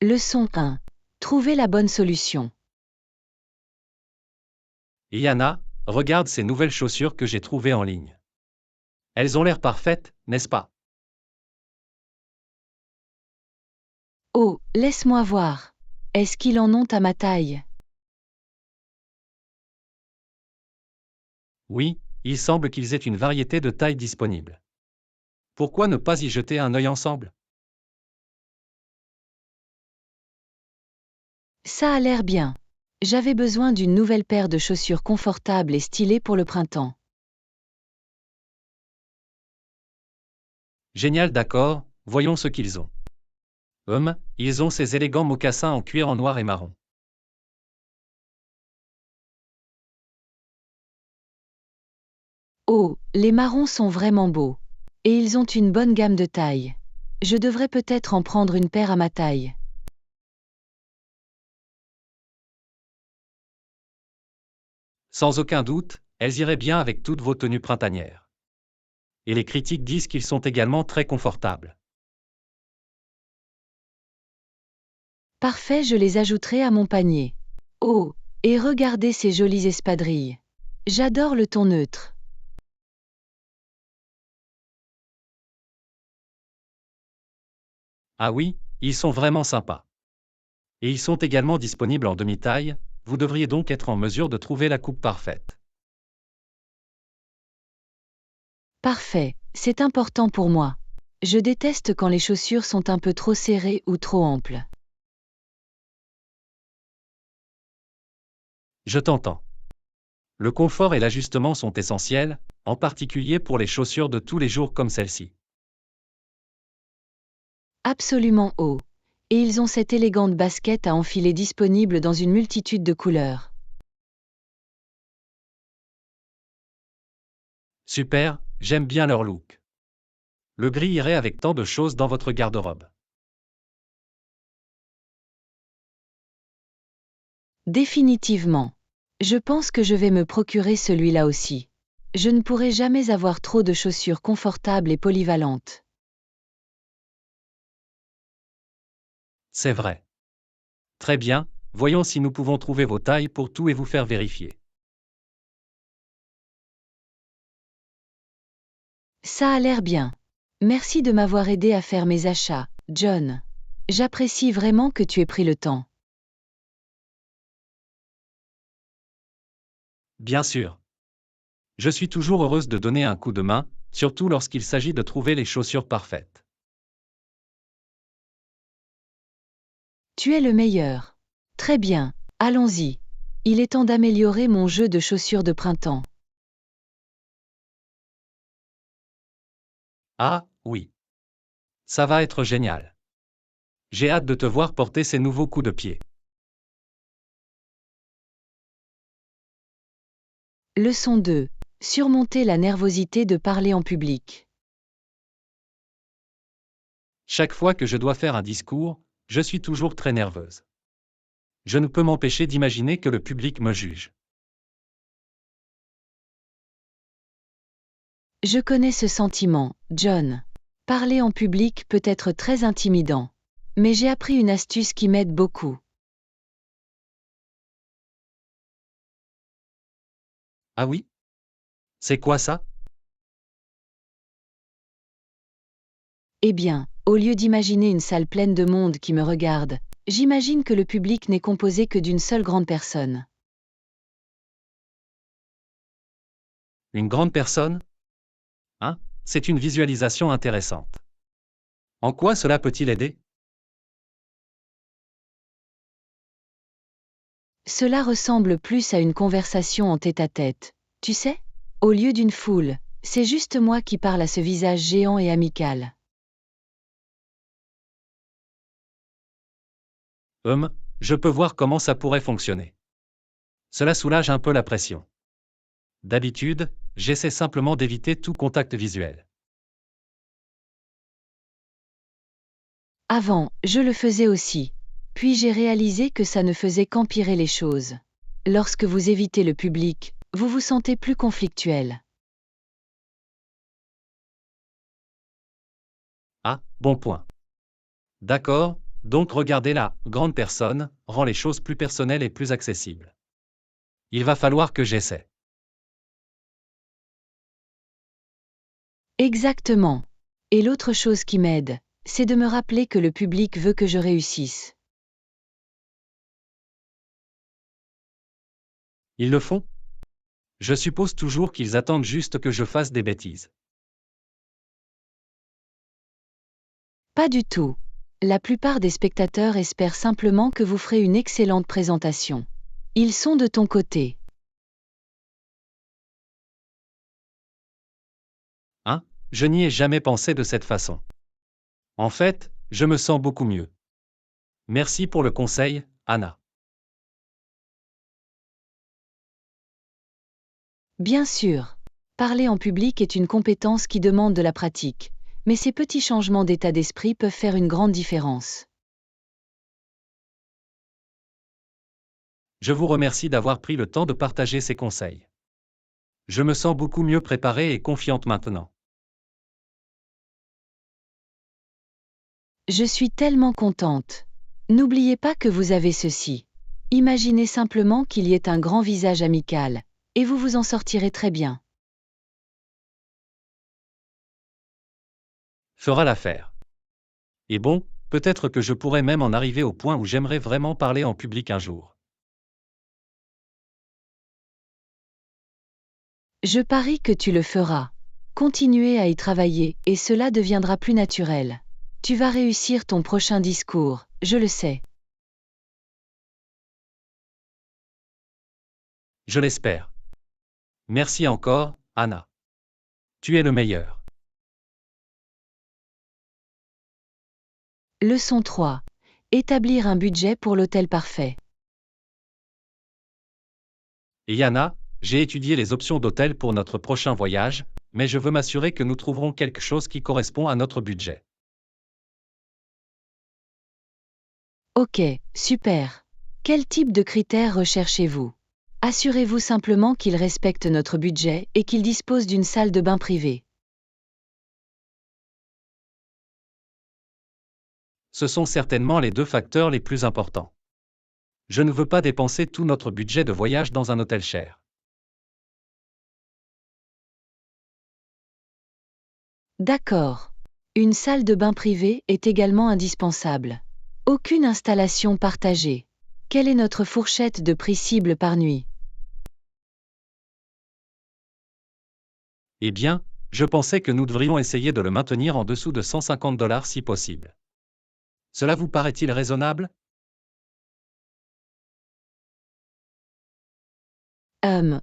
Leçon 1. Trouvez la bonne solution. Yana, regarde ces nouvelles chaussures que j'ai trouvées en ligne. Elles ont l'air parfaites, n'est-ce pas? Oh, laisse-moi voir. Est-ce qu'ils en ont à ma taille? Oui, il semble qu'ils aient une variété de tailles disponibles. Pourquoi ne pas y jeter un œil ensemble? Ça a l'air bien. J'avais besoin d'une nouvelle paire de chaussures confortables et stylées pour le printemps. Génial, d'accord, voyons ce qu'ils ont. Ils ont ces élégants mocassins en cuir en noir et marron. Oh, les marrons sont vraiment beaux. Et ils ont une bonne gamme de tailles. Je devrais peut-être en prendre une paire à ma taille. Sans aucun doute, elles iraient bien avec toutes vos tenues printanières. Et les critiques disent qu'ils sont également très confortables. Parfait, je les ajouterai à mon panier. Oh, et regardez ces jolies espadrilles. J'adore le ton neutre. Ah oui, ils sont vraiment sympas. Et ils sont également disponibles en demi-taille, vous devriez donc être en mesure de trouver la coupe parfaite. Parfait, c'est important pour moi. Je déteste quand les chaussures sont un peu trop serrées ou trop amples. Je t'entends. Le confort et l'ajustement sont essentiels, en particulier pour les chaussures de tous les jours comme celle-ci. Absolument haut. Et ils ont cette élégante basket à enfiler disponible dans une multitude de couleurs. Super, j'aime bien leur look. Le gris irait avec tant de choses dans votre garde-robe. Définitivement. Je pense que je vais me procurer celui-là aussi. Je ne pourrai jamais avoir trop de chaussures confortables et polyvalentes. C'est vrai. Très bien, voyons si nous pouvons trouver vos tailles pour tout et vous faire vérifier. Ça a l'air bien. Merci de m'avoir aidé à faire mes achats, John. J'apprécie vraiment que tu aies pris le temps. Bien sûr. Je suis toujours heureuse de donner un coup de main, surtout lorsqu'il s'agit de trouver les chaussures parfaites. Tu es le meilleur. Très bien, allons-y. Il est temps d'améliorer mon jeu de chaussures de printemps. Ah, oui. Ça va être génial. J'ai hâte de te voir porter ces nouveaux coups de pied. Leçon 2. Surmonter la nervosité de parler en public. Chaque fois que je dois faire un discours, je suis toujours très nerveuse. Je ne peux m'empêcher d'imaginer que le public me juge. Je connais ce sentiment, John. Parler en public peut être très intimidant. Mais j'ai appris une astuce qui m'aide beaucoup. Ah oui? C'est quoi ça? Eh bien, au lieu d'imaginer une salle pleine de monde qui me regarde, j'imagine que le public n'est composé que d'une seule grande personne. Une grande personne? Hein? C'est une visualisation intéressante. En quoi cela peut-il aider? Cela ressemble plus à une conversation en tête-à-tête. Tu sais? Au lieu d'une foule, c'est juste moi qui parle à ce visage géant et amical. Je peux voir comment ça pourrait fonctionner. Cela soulage un peu la pression. D'habitude, j'essaie simplement d'éviter tout contact visuel. Avant, je le faisais aussi. Puis j'ai réalisé que ça ne faisait qu'empirer les choses. Lorsque vous évitez le public, vous vous sentez plus conflictuel. Ah, bon point. D'accord, Donc regarder la grande personne rend les choses plus personnelles et plus accessibles. Il va falloir que j'essaie. Exactement. Et l'autre chose qui m'aide, c'est de me rappeler que le public veut que je réussisse. Ils le font? Je suppose toujours qu'ils attendent juste que je fasse des bêtises. Pas du tout. La plupart des spectateurs espèrent simplement que vous ferez une excellente présentation. Ils sont de ton côté. Hein? Je n'y ai jamais pensé de cette façon. En fait, je me sens beaucoup mieux. Merci pour le conseil, Anna. Bien sûr. Parler en public est une compétence qui demande de la pratique, mais ces petits changements d'état d'esprit peuvent faire une grande différence. Je vous remercie d'avoir pris le temps de partager ces conseils. Je me sens beaucoup mieux préparée et confiante maintenant. Je suis tellement contente. N'oubliez pas que vous avez ceci. Imaginez simplement qu'il y ait un grand visage amical, et vous vous en sortirez très bien. Fera l'affaire. Et bon, peut-être que je pourrais même en arriver au point où j'aimerais vraiment parler en public un jour. Je parie que tu le feras. Continuez à y travailler, et cela deviendra plus naturel. Tu vas réussir ton prochain discours, je le sais. Je l'espère. Merci encore, Anna. Tu es le meilleur. Leçon 3. Établir un budget pour l'hôtel parfait. Et Yana, j'ai étudié les options d'hôtel pour notre prochain voyage, mais je veux m'assurer que nous trouverons quelque chose qui correspond à notre budget. Ok, super. Quel type de critères recherchez-vous? Assurez-vous simplement qu'il respecte notre budget et qu'il dispose d'une salle de bain privée. Ce sont certainement les deux facteurs les plus importants. Je ne veux pas dépenser tout notre budget de voyage dans un hôtel cher. D'accord. Une salle de bain privée est également indispensable. Aucune installation partagée. Quelle est notre fourchette de prix cible par nuit? Eh bien, je pensais que nous devrions essayer de le maintenir en dessous de $150 si possible. Cela vous paraît-il raisonnable?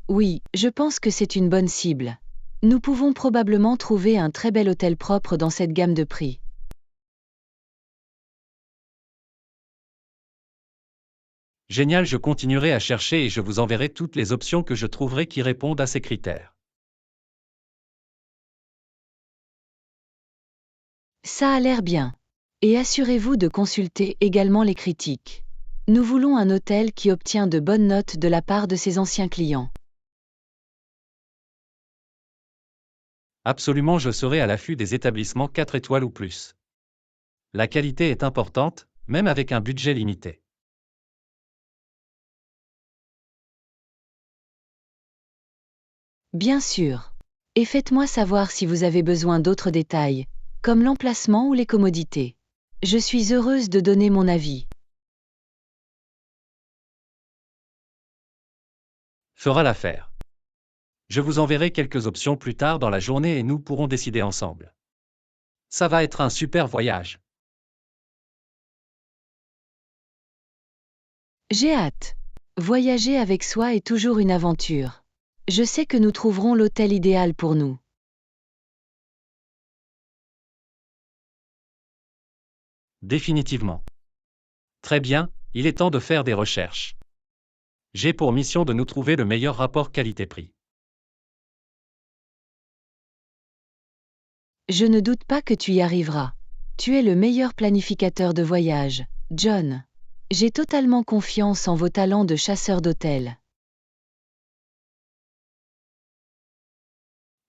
Oui, je pense que c'est une bonne cible. Nous pouvons probablement trouver un très bel hôtel propre dans cette gamme de prix. Génial, je continuerai à chercher et je vous enverrai toutes les options que je trouverai qui répondent à ces critères. Ça a l'air bien. Et assurez-vous de consulter également les critiques. Nous voulons un hôtel qui obtient de bonnes notes de la part de ses anciens clients. Absolument, je serai à l'affût des établissements 4 étoiles ou plus. La qualité est importante, même avec un budget limité. Bien sûr. Et faites-moi savoir si vous avez besoin d'autres détails, comme l'emplacement ou les commodités. Je suis heureuse de donner mon avis. Fera l'affaire. Je vous enverrai quelques options plus tard dans la journée et nous pourrons décider ensemble. Ça va être un super voyage. J'ai hâte. Voyager avec soi est toujours une aventure. Je sais que nous trouverons l'hôtel idéal pour nous. Définitivement. Très bien, il est temps de faire des recherches. J'ai pour mission de nous trouver le meilleur rapport qualité-prix. Je ne doute pas que tu y arriveras. Tu es le meilleur planificateur de voyage, John. J'ai totalement confiance en vos talents de chasseur d'hôtel.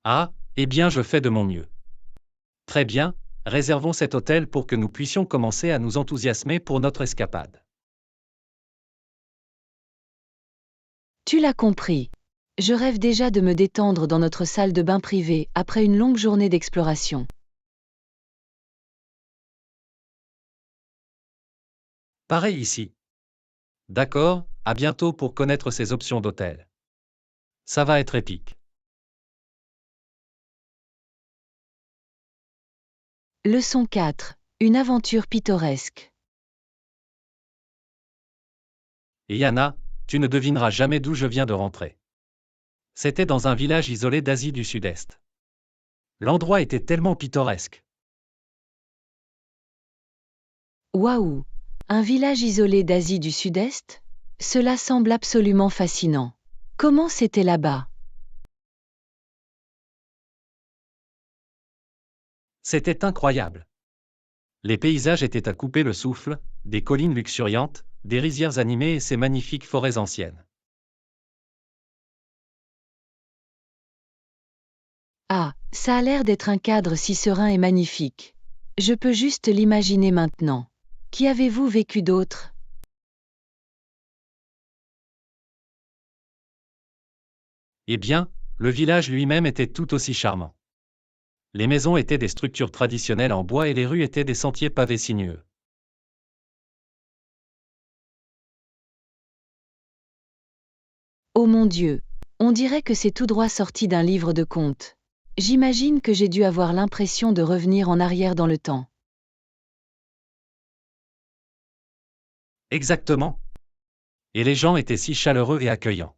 Ah, eh bien je fais de mon mieux. Très bien, Réservons cet hôtel pour que nous puissions commencer à nous enthousiasmer pour notre escapade. Tu l'as compris. Je rêve déjà de me détendre dans notre salle de bain privée après une longue journée d'exploration. Pareil ici. D'accord, à bientôt pour connaître ces options d'hôtel. Ça va être épique. Leçon 4. Une aventure pittoresque. Et Yana, tu ne devineras jamais d'où je viens de rentrer. C'était dans un village isolé d'Asie du Sud-Est. L'endroit était tellement pittoresque. Waouh! Un village isolé d'Asie du Sud-Est? Cela semble absolument fascinant. Comment c'était là-bas? C'était incroyable. Les paysages étaient à couper le souffle, des collines luxuriantes, des rizières animées et ces magnifiques forêts anciennes. Ah, ça a l'air d'être un cadre si serein et magnifique. Je peux juste l'imaginer maintenant. Qui avez-vous vécu d'autre? Eh bien, le village lui-même était tout aussi charmant. Les maisons étaient des structures traditionnelles en bois et les rues étaient des sentiers pavés sinueux. Oh mon Dieu! On dirait que c'est tout droit sorti d'un livre de contes. J'imagine que j'ai dû avoir l'impression de revenir en arrière dans le temps. Exactement. Et les gens étaient si chaleureux et accueillants.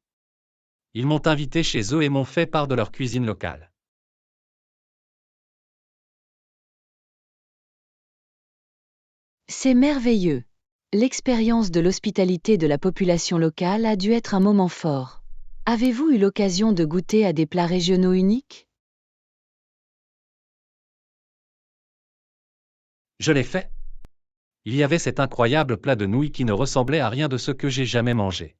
Ils m'ont invité chez eux et m'ont fait part de leur cuisine locale. C'est merveilleux. L'expérience de l'hospitalité de la population locale a dû être un moment fort. Avez-vous eu l'occasion de goûter à des plats régionaux uniques? Je l'ai fait. Il y avait cet incroyable plat de nouilles qui ne ressemblait à rien de ce que j'ai jamais mangé.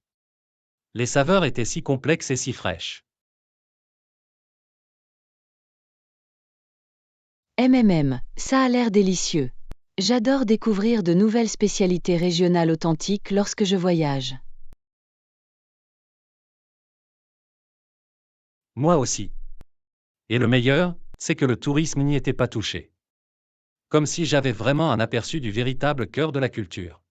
Les saveurs étaient si complexes et si fraîches. Ça a l'air délicieux. J'adore découvrir de nouvelles spécialités régionales authentiques lorsque je voyage. Moi aussi. Et le meilleur, c'est que le tourisme n'y était pas touché. Comme si j'avais vraiment un aperçu du véritable cœur de la culture.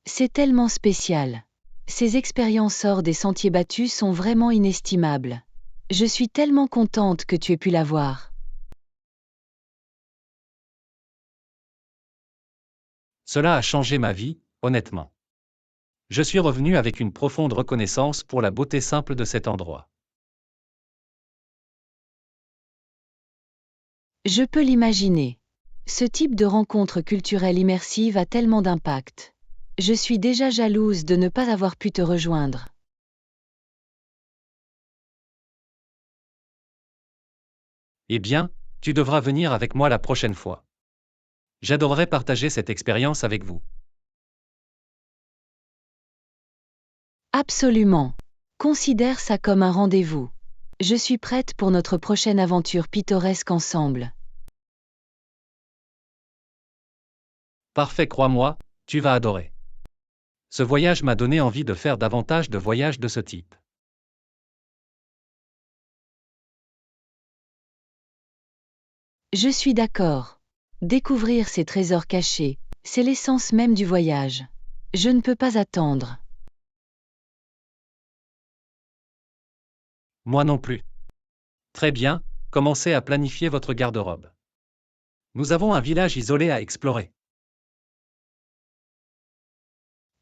C'est tellement spécial. Ces expériences hors des sentiers battus sont vraiment inestimables. Je suis tellement contente que tu aies pu la voir. Cela a changé ma vie, honnêtement. Je suis revenu avec une profonde reconnaissance pour la beauté simple de cet endroit. Je peux l'imaginer. Ce type de rencontre culturelle immersive a tellement d'impact. Je suis déjà jalouse de ne pas avoir pu te rejoindre. Eh bien, tu devras venir avec moi la prochaine fois. J'adorerais partager cette expérience avec vous. Absolument. Considère ça comme un rendez-vous. Je suis prête pour notre prochaine aventure pittoresque ensemble. Parfait, crois-moi, tu vas adorer. Ce voyage m'a donné envie de faire davantage de voyages de ce type. Je suis d'accord. Découvrir ces trésors cachés, c'est l'essence même du voyage. Je ne peux pas attendre. Moi non plus. Très bien, commencez à planifier votre garde-robe. Nous avons un village isolé à explorer.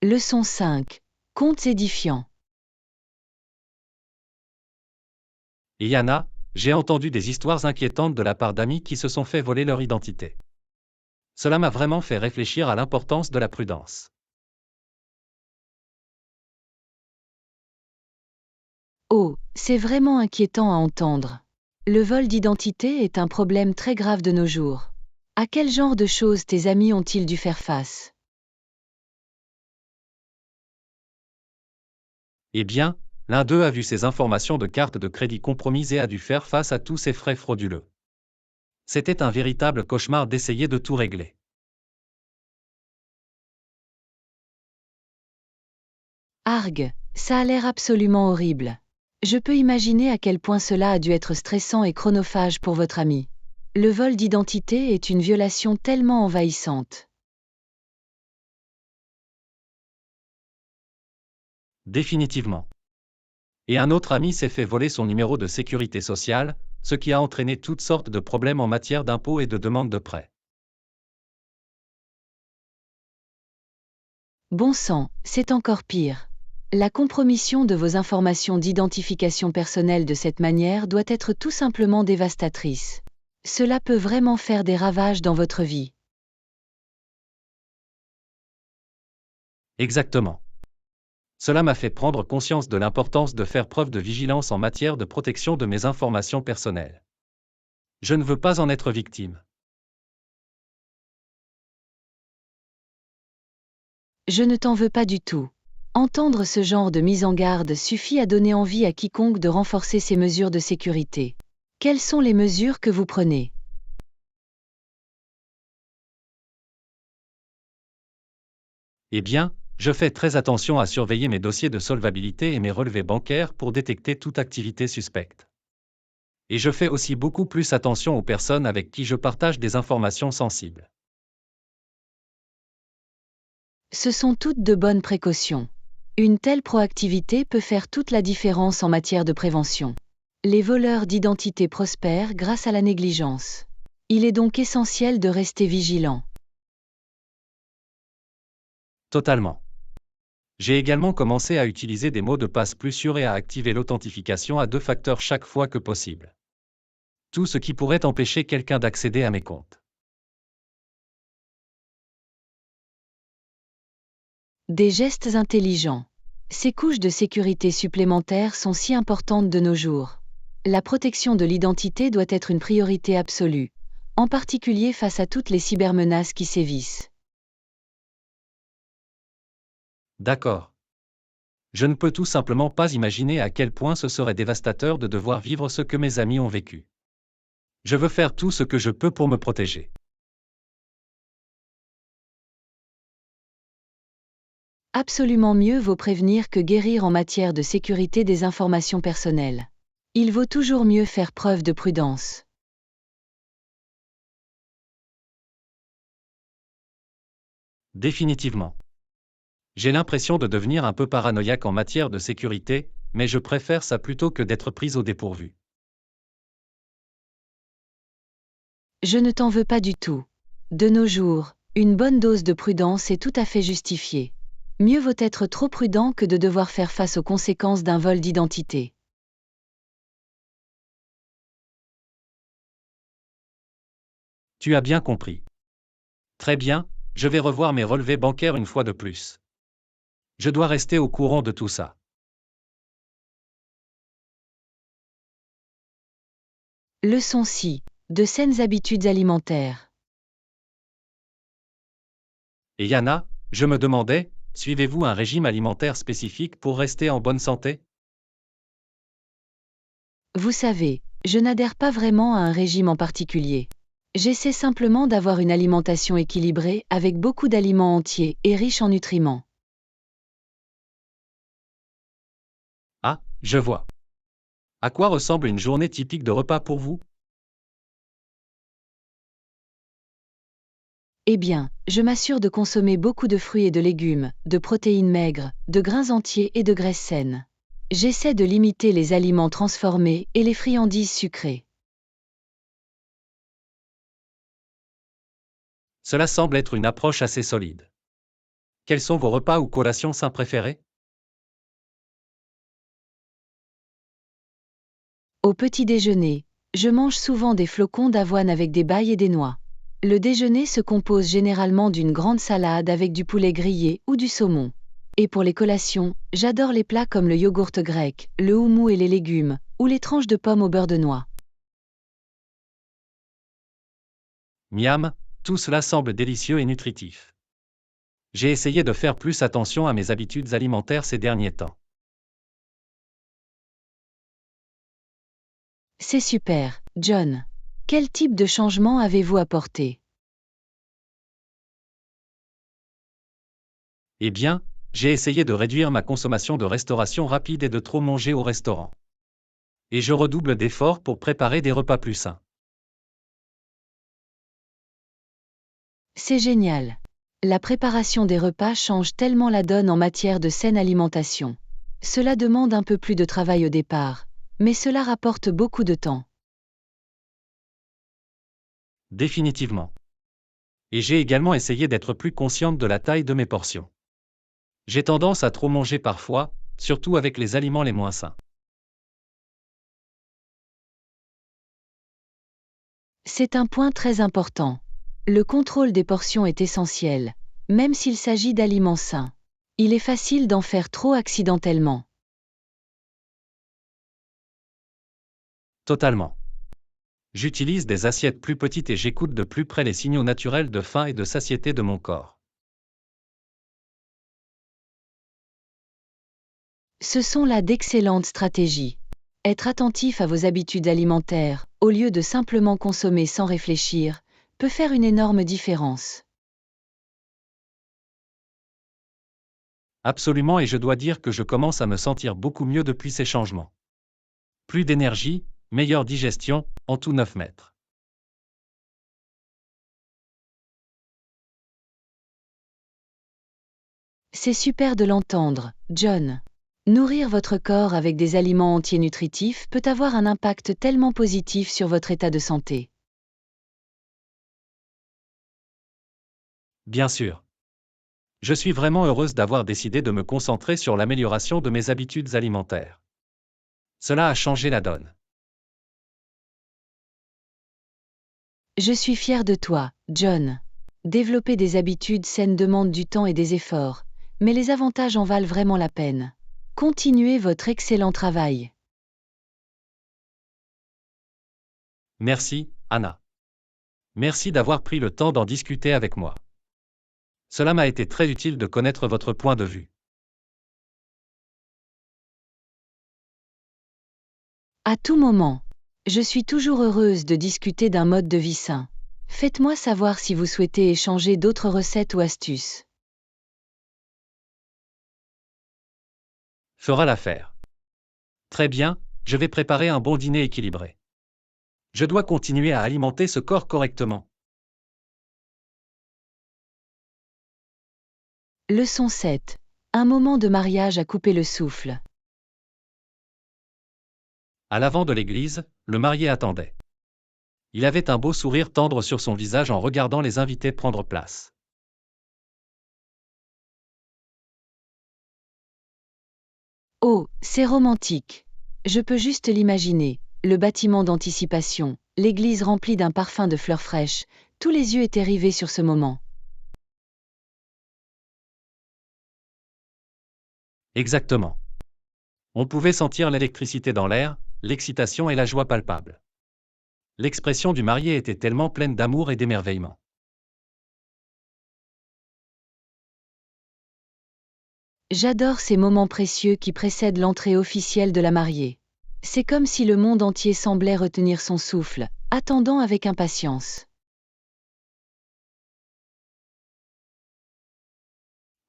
Leçon 5. Contes édifiants. Et Yana, j'ai entendu des histoires inquiétantes de la part d'amis qui se sont fait voler leur identité. Cela m'a vraiment fait réfléchir à l'importance de la prudence. Oh, c'est vraiment inquiétant à entendre. Le vol d'identité est un problème très grave de nos jours. À quel genre de choses tes amis ont-ils dû faire face? Eh bien, L'un d'eux a vu ses informations de carte de crédit compromises et a dû faire face à tous ces frais frauduleux. C'était un véritable cauchemar d'essayer de tout régler. Argue, ça a l'air absolument horrible. Je peux imaginer à quel point cela a dû être stressant et chronophage pour votre ami. Le vol d'identité est une violation tellement envahissante. Définitivement. Et un autre ami s'est fait voler son numéro de sécurité sociale, ce qui a entraîné toutes sortes de problèmes en matière d'impôts et de demandes de prêts. Bon sang, c'est encore pire. La compromission de vos informations d'identification personnelle de cette manière doit être tout simplement dévastatrice. Cela peut vraiment faire des ravages dans votre vie. Exactement. Cela m'a fait prendre conscience de l'importance de faire preuve de vigilance en matière de protection de mes informations personnelles. Je ne veux pas en être victime. Je ne t'en veux pas du tout. Entendre ce genre de mise en garde suffit à donner envie à quiconque de renforcer ces mesures de sécurité. Quelles sont les mesures que vous prenez? Eh bien, je fais très attention à surveiller mes dossiers de solvabilité et mes relevés bancaires pour détecter toute activité suspecte. Et je fais aussi beaucoup plus attention aux personnes avec qui je partage des informations sensibles. Ce sont toutes de bonnes précautions. Une telle proactivité peut faire toute la différence en matière de prévention. Les voleurs d'identité prospèrent grâce à la négligence. Il est donc essentiel de rester vigilant. Totalement. J'ai également commencé à utiliser des mots de passe plus sûrs et à activer l'authentification à 2 facteurs chaque fois que possible. Tout ce qui pourrait empêcher quelqu'un d'accéder à mes comptes. Des gestes intelligents. Ces couches de sécurité supplémentaires sont si importantes de nos jours. La protection de l'identité doit être une priorité absolue, en particulier face à toutes les cybermenaces qui sévissent. D'accord. Je ne peux tout simplement pas imaginer à quel point ce serait dévastateur de devoir vivre ce que mes amis ont vécu. Je veux faire tout ce que je peux pour me protéger. Absolument mieux vaut prévenir que guérir en matière de sécurité des informations personnelles. Il vaut toujours mieux faire preuve de prudence. Définitivement. J'ai l'impression de devenir un peu paranoïaque en matière de sécurité, mais je préfère ça plutôt que d'être prise au dépourvu. Je ne t'en veux pas du tout. De nos jours, une bonne dose de prudence est tout à fait justifiée. Mieux vaut être trop prudent que de devoir faire face aux conséquences d'un vol d'identité. Tu as bien compris. Très bien, je vais revoir mes relevés bancaires une fois de plus. Je dois rester au courant de tout ça. Leçon 6. De saines habitudes alimentaires. Et Yana, je me demandais, suivez-vous un régime alimentaire spécifique pour rester en bonne santé? Vous savez, je n'adhère pas vraiment à un régime en particulier. J'essaie simplement d'avoir une alimentation équilibrée avec beaucoup d'aliments entiers et riches en nutriments. Ah, je vois. À quoi ressemble une journée typique de repas pour vous? Eh bien, je m'assure de consommer beaucoup de fruits et de légumes, de protéines maigres, de grains entiers et de graisses saines. J'essaie de limiter les aliments transformés et les friandises sucrées. Cela semble être une approche assez solide. Quels sont vos repas ou collations sains préférés? Au petit déjeuner, je mange souvent des flocons d'avoine avec des bailles et des noix. Le déjeuner se compose généralement d'une grande salade avec du poulet grillé ou du saumon. Et pour les collations, j'adore les plats comme le yogourt grec, le houmous et les légumes, ou les tranches de pommes au beurre de noix. Miam, tout cela semble délicieux et nutritif. J'ai essayé de faire plus attention à mes habitudes alimentaires ces derniers temps. C'est super, John. Quel type de changement avez-vous apporté? Eh bien, j'ai essayé de réduire ma consommation de restauration rapide et de trop manger au restaurant. Et je redouble d'efforts pour préparer des repas plus sains. C'est génial. La préparation des repas change tellement la donne en matière de saine alimentation. Cela demande un peu plus de travail au départ, mais cela rapporte beaucoup de temps. Définitivement. Et j'ai également essayé d'être plus consciente de la taille de mes portions. J'ai tendance à trop manger parfois, surtout avec les aliments les moins sains. C'est un point très important. Le contrôle des portions est essentiel, même s'il s'agit d'aliments sains. Il est facile d'en faire trop accidentellement. Totalement. J'utilise des assiettes plus petites et j'écoute de plus près les signaux naturels de faim et de satiété de mon corps. Ce sont là d'excellentes stratégies. Être attentif à vos habitudes alimentaires, au lieu de simplement consommer sans réfléchir, peut faire une énorme différence. Absolument, et je dois dire que je commence à me sentir beaucoup mieux depuis ces changements. Plus d'énergie, meilleure digestion, en tout 9 mètres. C'est super de l'entendre, John. Nourrir votre corps avec des aliments entiers nutritifs peut avoir un impact tellement positif sur votre état de santé. Bien sûr. Je suis vraiment heureuse d'avoir décidé de me concentrer sur l'amélioration de mes habitudes alimentaires. Cela a changé la donne. Je suis fière de toi, John. Développer des habitudes saines demande du temps et des efforts, mais les avantages en valent vraiment la peine. Continuez votre excellent travail. Merci, Anna. Merci d'avoir pris le temps d'en discuter avec moi. Cela m'a été très utile de connaître votre point de vue. À tout moment. Je suis toujours heureuse de discuter d'un mode de vie sain. Faites-moi savoir si vous souhaitez échanger d'autres recettes ou astuces. Fera l'affaire. Très bien, je vais préparer un bon dîner équilibré. Je dois continuer à alimenter ce corps correctement. Leçon 7. Un moment de mariage à couper le souffle. À l'avant de l'église, le marié attendait. Il avait un beau sourire tendre sur son visage en regardant les invités prendre place. Oh, c'est romantique. Je peux juste l'imaginer. Le bâtiment d'anticipation, l'église remplie d'un parfum de fleurs fraîches, tous les yeux étaient rivés sur ce moment. Exactement. On pouvait sentir l'électricité dans l'air, l'excitation et la joie palpable. L'expression du marié était tellement pleine d'amour et d'émerveillement. J'adore ces moments précieux qui précèdent l'entrée officielle de la mariée. C'est comme si le monde entier semblait retenir son souffle, attendant avec impatience.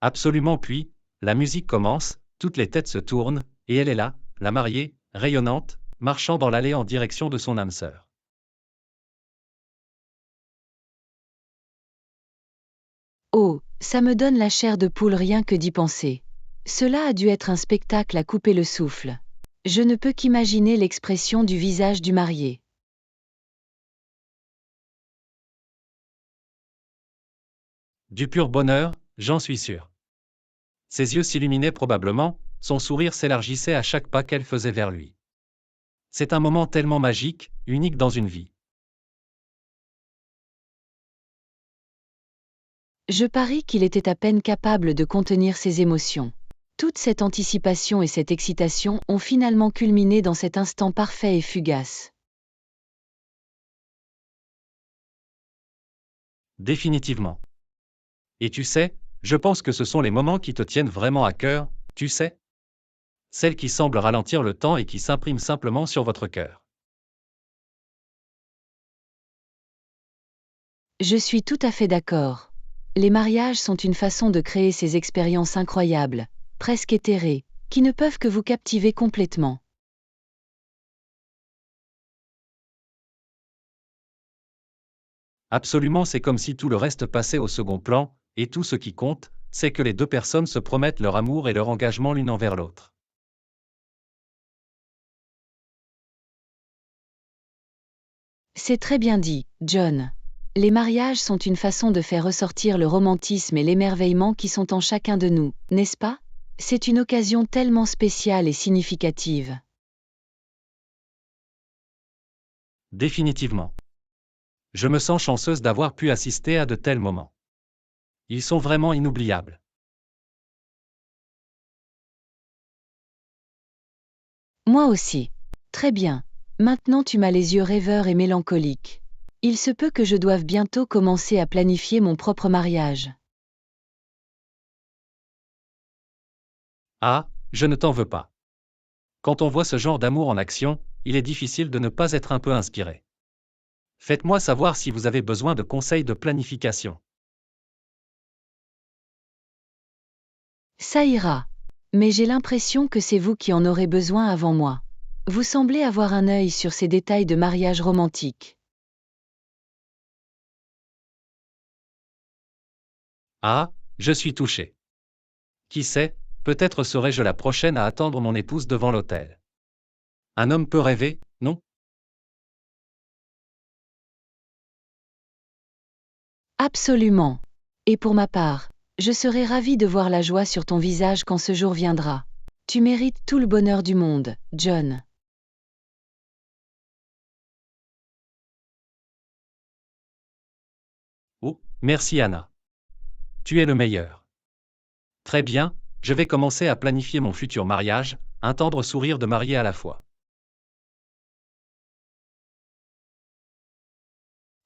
Absolument, puis, la musique commence, toutes les têtes se tournent, et elle est là, la mariée, rayonnante, marchant dans l'allée en direction de son âme sœur. Oh, ça me donne la chair de poule rien que d'y penser. Cela a dû être un spectacle à couper le souffle. Je ne peux qu'imaginer l'expression du visage du marié. Du pur bonheur, j'en suis sûr. Ses yeux s'illuminaient probablement, son sourire s'élargissait à chaque pas qu'elle faisait vers lui. C'est un moment tellement magique, unique dans une vie. Je parie qu'il était à peine capable de contenir ses émotions. Toute cette anticipation et cette excitation ont finalement culminé dans cet instant parfait et fugace. Définitivement. Et tu sais, je pense que ce sont les moments qui te tiennent vraiment à cœur, tu sais? Celles qui semblent ralentir le temps et qui s'impriment simplement sur votre cœur. Je suis tout à fait d'accord. Les mariages sont une façon de créer ces expériences incroyables, presque éthérées, qui ne peuvent que vous captiver complètement. Absolument, c'est comme si tout le reste passait au second plan, et tout ce qui compte, c'est que les deux personnes se promettent leur amour et leur engagement l'une envers l'autre. C'est très bien dit, John. Les mariages sont une façon de faire ressortir le romantisme et l'émerveillement qui sont en chacun de nous, n'est-ce pas? C'est une occasion tellement spéciale et significative. Définitivement. Je me sens chanceuse d'avoir pu assister à de tels moments. Ils sont vraiment inoubliables. Moi aussi. Très bien. Maintenant tu m'as les yeux rêveurs et mélancoliques. Il se peut que je doive bientôt commencer à planifier mon propre mariage. Ah, je ne t'en veux pas. Quand on voit ce genre d'amour en action, il est difficile de ne pas être un peu inspiré. Faites-moi savoir si vous avez besoin de conseils de planification. Ça ira. Mais j'ai l'impression que c'est vous qui en aurez besoin avant moi. Vous semblez avoir un œil sur ces détails de mariage romantique. Ah, je suis touché. Qui sait, peut-être serai-je la prochaine à attendre mon épouse devant l'autel. Un homme peut rêver, non? Absolument. Et pour ma part, je serai ravie de voir la joie sur ton visage quand ce jour viendra. Tu mérites tout le bonheur du monde, John. Oh, merci Anna. Tu es le meilleur. Très bien, je vais commencer à planifier mon futur mariage, un tendre sourire de mariée à la fois.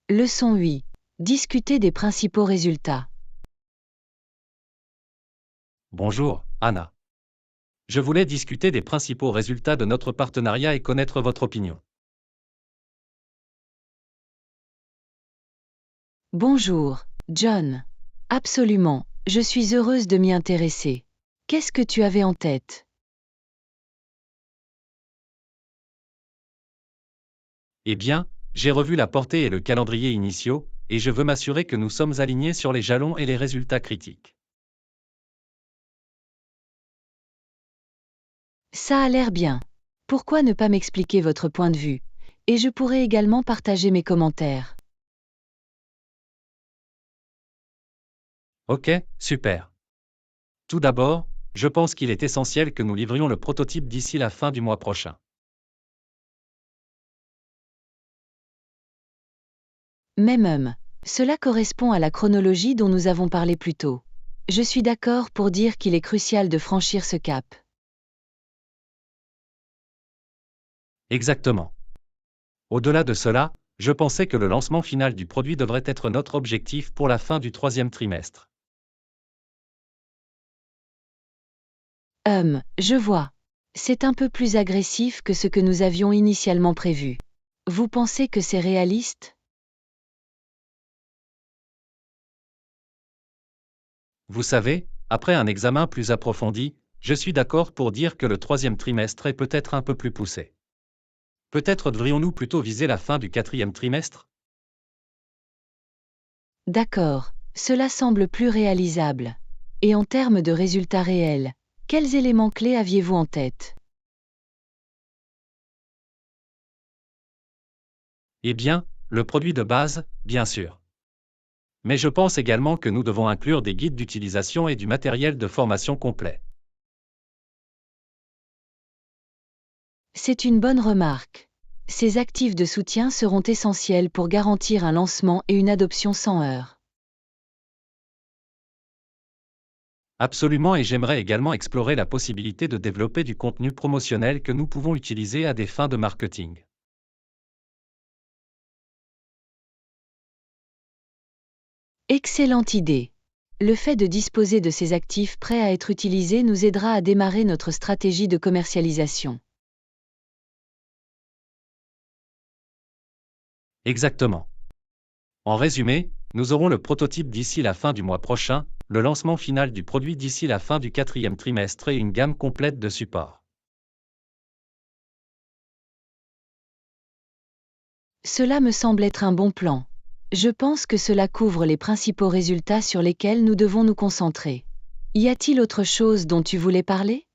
Leçon 8. Discuter des principaux résultats. Bonjour, Anna. Je voulais discuter des principaux résultats de notre partenariat et connaître votre opinion. Bonjour, John. Absolument, je suis heureuse de m'y intéresser. Qu'est-ce que tu avais en tête? Eh bien, j'ai revu la portée et le calendrier initiaux, et je veux m'assurer que nous sommes alignés sur les jalons et les résultats critiques. Ça a l'air bien. Pourquoi ne pas m'expliquer votre point de vue? Et je pourrais également partager mes commentaires. Ok, super. Tout d'abord, je pense qu'il est essentiel que nous livrions le prototype d'ici la fin du mois prochain. Même. Cela correspond à la chronologie dont nous avons parlé plus tôt. Je suis d'accord pour dire qu'il est crucial de franchir ce cap. Exactement. Au-delà de cela, je pensais que le lancement final du produit devrait être notre objectif pour la fin du troisième trimestre. Je vois. C'est un peu plus agressif que ce que nous avions initialement prévu. Vous pensez que c'est réaliste? Vous savez, après un examen plus approfondi, je suis d'accord pour dire que le troisième trimestre est peut-être un peu plus poussé. Peut-être devrions-nous plutôt viser la fin du quatrième trimestre? D'accord, cela semble plus réalisable. Et en termes de résultats réels, quels éléments clés aviez-vous en tête? Eh bien, le produit de base, bien sûr. Mais je pense également que nous devons inclure des guides d'utilisation et du matériel de formation complet. C'est une bonne remarque. Ces actifs de soutien seront essentiels pour garantir un lancement et une adoption sans heurts. Absolument, et j'aimerais également explorer la possibilité de développer du contenu promotionnel que nous pouvons utiliser à des fins de marketing. Excellente idée. Le fait de disposer de ces actifs prêts à être utilisés nous aidera à démarrer notre stratégie de commercialisation. Exactement. En résumé, Nous aurons le prototype d'ici la fin du mois prochain, le lancement final du produit d'ici la fin du 4e trimestre et une gamme complète de supports. Cela me semble être un bon plan. Je pense que cela couvre les principaux résultats sur lesquels nous devons nous concentrer. Y a-t-il autre chose dont tu voulais parler?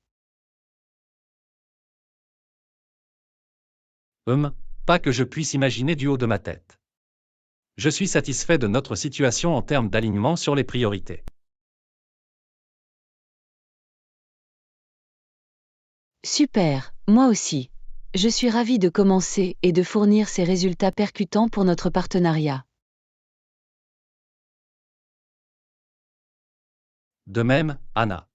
Pas que je puisse imaginer du haut de ma tête. Je suis satisfait de notre situation en termes d'alignement sur les priorités. Super, moi aussi. Je suis ravie de commencer et de fournir ces résultats percutants pour notre partenariat. De même, Anna.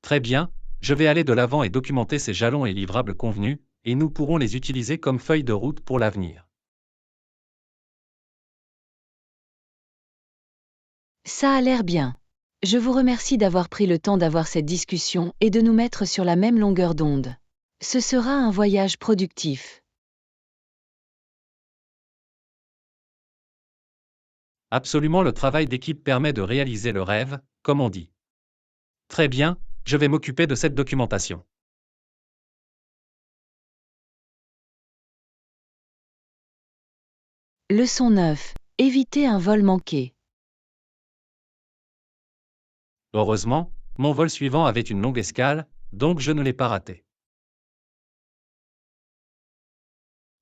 Très bien, je vais aller de l'avant et documenter ces jalons et livrables convenus, et nous pourrons les utiliser comme feuille de route pour l'avenir. Ça a l'air bien. Je vous remercie d'avoir pris le temps d'avoir cette discussion et de nous mettre sur la même longueur d'onde. Ce sera un voyage productif. Absolument, le travail d'équipe permet de réaliser le rêve, comme on dit. Très bien, je vais m'occuper de cette documentation. Leçon 9. Éviter un vol manqué. Heureusement, mon vol suivant avait une longue escale, donc je ne l'ai pas raté.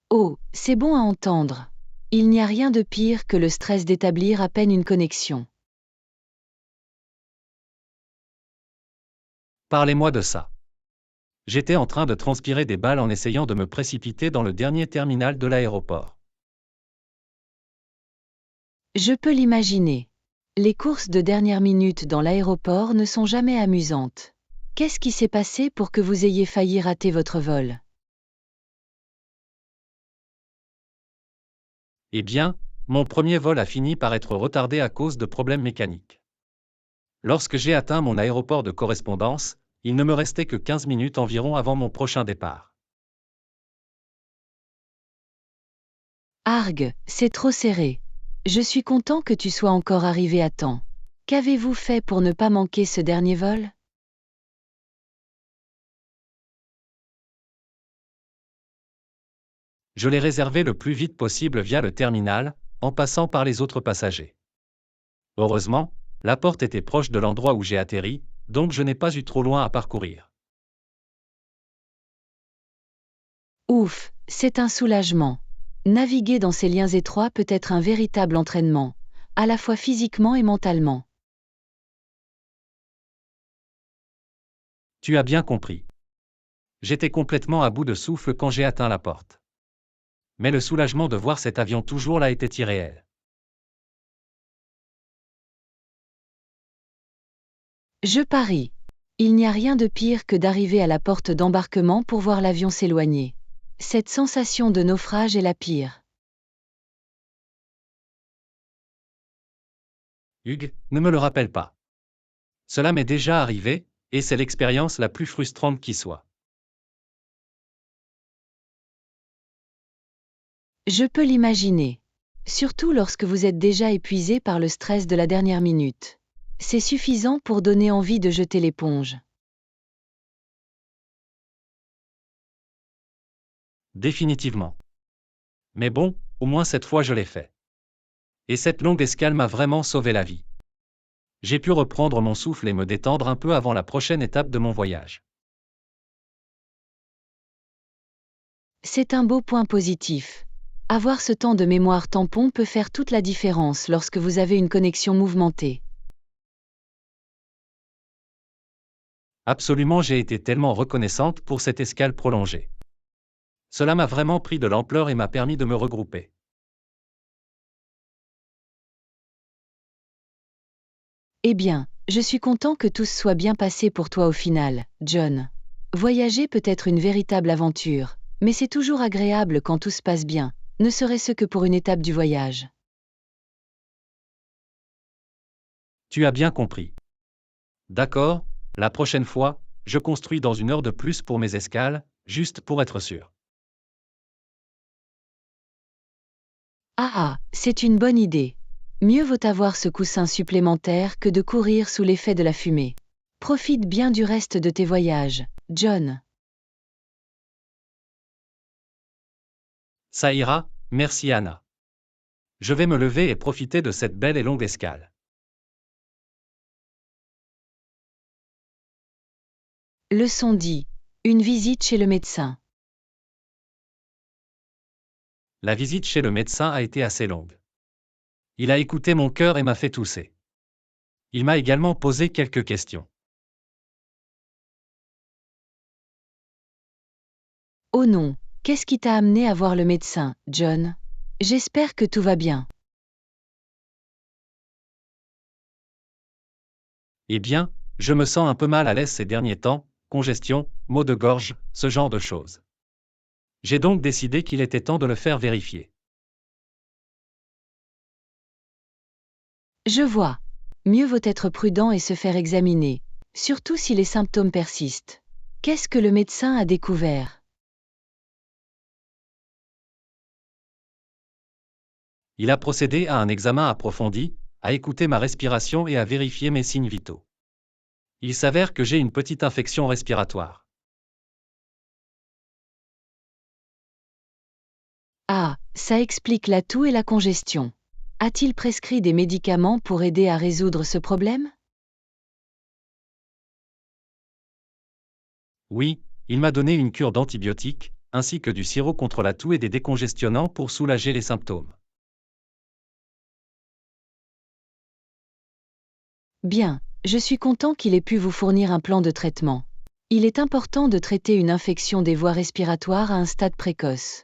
Oh, c'est bon à entendre. Il n'y a rien de pire que le stress d'établir à peine une connexion. Parlez-moi de ça. J'étais en train de transpirer des balles en essayant de me précipiter dans le dernier terminal de l'aéroport. Je peux l'imaginer. Les courses de dernière minute dans l'aéroport ne sont jamais amusantes. Qu'est-ce qui s'est passé pour que vous ayez failli rater votre vol? Eh bien, mon premier vol a fini par être retardé à cause de problèmes mécaniques. Lorsque j'ai atteint mon aéroport de correspondance, il ne me restait que 15 minutes environ avant mon prochain départ. Argue, c'est trop serré. Je suis content que tu sois encore arrivé à temps. Qu'avez-vous fait pour ne pas manquer ce dernier vol? Je l'ai réservé le plus vite possible via le terminal, en passant par les autres passagers. Heureusement, la porte était proche de l'endroit où j'ai atterri, donc je n'ai pas eu trop loin à parcourir. Ouf, c'est un soulagement. Naviguer dans ces liens étroits peut être un véritable entraînement, à la fois physiquement et mentalement. Tu as bien compris. J'étais complètement à bout de souffle quand j'ai atteint la porte. Mais le soulagement de voir cet avion toujours là était irréel. Je parie. Il n'y a rien de pire que d'arriver à la porte d'embarquement pour voir l'avion s'éloigner. Cette sensation de naufrage est la pire. Hugues, ne me le rappelle pas. Cela m'est déjà arrivé, et c'est l'expérience la plus frustrante qui soit. Je peux l'imaginer. Surtout lorsque vous êtes déjà épuisé par le stress de la dernière minute. C'est suffisant pour donner envie de jeter l'éponge. Définitivement. Mais bon, au moins cette fois je l'ai fait. Et cette longue escale m'a vraiment sauvé la vie. J'ai pu reprendre mon souffle et me détendre un peu avant la prochaine étape de mon voyage. C'est un beau point positif. Avoir ce temps de mémoire tampon peut faire toute la différence lorsque vous avez une connexion mouvementée. Absolument, j'ai été tellement reconnaissante pour cette escale prolongée. Cela m'a vraiment pris de l'ampleur et m'a permis de me regrouper. Eh bien, je suis content que tout soit bien passé pour toi au final, John. Voyager peut être une véritable aventure, mais c'est toujours agréable quand tout se passe bien, ne serait-ce que pour une étape du voyage. Tu as bien compris. D'accord, la prochaine fois, je construis dans 1 heure de plus pour mes escales, juste pour être sûr. Ah, c'est une bonne idée. Mieux vaut avoir ce coussin supplémentaire que de courir sous l'effet de la fumée. Profite bien du reste de tes voyages, John. Ça ira, merci Anna. Je vais me lever et profiter de cette belle et longue escale. Leçon 10. Une visite chez le médecin. La visite chez le médecin a été assez longue. Il a écouté mon cœur et m'a fait tousser. Il m'a également posé quelques questions. Oh non, qu'est-ce qui t'a amené à voir le médecin, John? J'espère que tout va bien. Eh bien, je me sens un peu mal à l'aise ces derniers temps, congestion, maux de gorge, ce genre de choses. J'ai donc décidé qu'il était temps de le faire vérifier. Je vois. Mieux vaut être prudent et se faire examiner, surtout si les symptômes persistent. Qu'est-ce que le médecin a découvert? Il a procédé à un examen approfondi, a écouté ma respiration et a vérifié mes signes vitaux. Il s'avère que j'ai une petite infection respiratoire. Ah, ça explique la toux et la congestion. A-t-il prescrit des médicaments pour aider à résoudre ce problème? Oui, il m'a donné une cure d'antibiotiques, ainsi que du sirop contre la toux et des décongestionnants pour soulager les symptômes. Bien, je suis content qu'il ait pu vous fournir un plan de traitement. Il est important de traiter une infection des voies respiratoires à un stade précoce.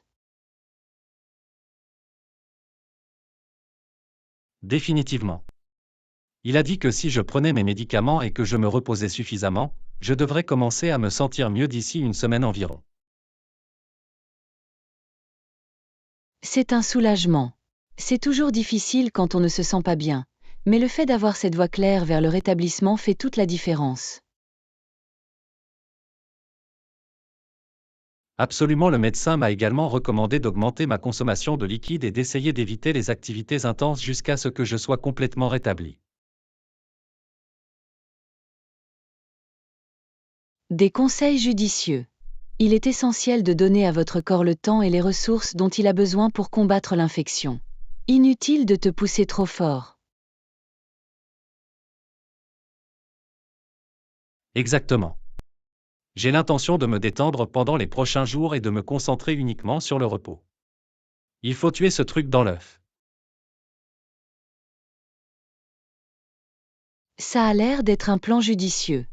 Définitivement. Il a dit que si je prenais mes médicaments et que je me reposais suffisamment, je devrais commencer à me sentir mieux d'ici une semaine environ. C'est un soulagement. C'est toujours difficile quand on ne se sent pas bien, mais le fait d'avoir cette voie claire vers le rétablissement fait toute la différence. Absolument, le médecin m'a également recommandé d'augmenter ma consommation de liquide et d'essayer d'éviter les activités intenses jusqu'à ce que je sois complètement rétabli. Des conseils judicieux. Il est essentiel de donner à votre corps le temps et les ressources dont il a besoin pour combattre l'infection. Inutile de te pousser trop fort. Exactement. J'ai l'intention de me détendre pendant les prochains jours et de me concentrer uniquement sur le repos. Il faut tuer ce truc dans l'œuf. Ça a l'air d'être un plan judicieux.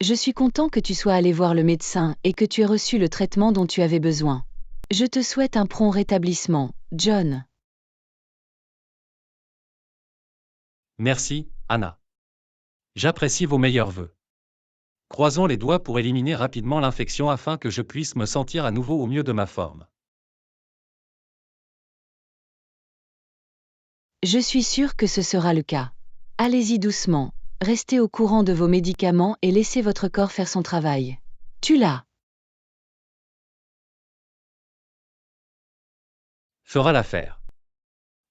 Je suis content que tu sois allé voir le médecin et que tu aies reçu le traitement dont tu avais besoin. Je te souhaite un prompt rétablissement, John. Merci, Anna. J'apprécie vos meilleurs vœux. Croisons les doigts pour éliminer rapidement l'infection afin que je puisse me sentir à nouveau au mieux de ma forme. Je suis sûre que ce sera le cas. Allez-y doucement, restez au courant de vos médicaments et laissez votre corps faire son travail. Tu l'as. Fera l'affaire.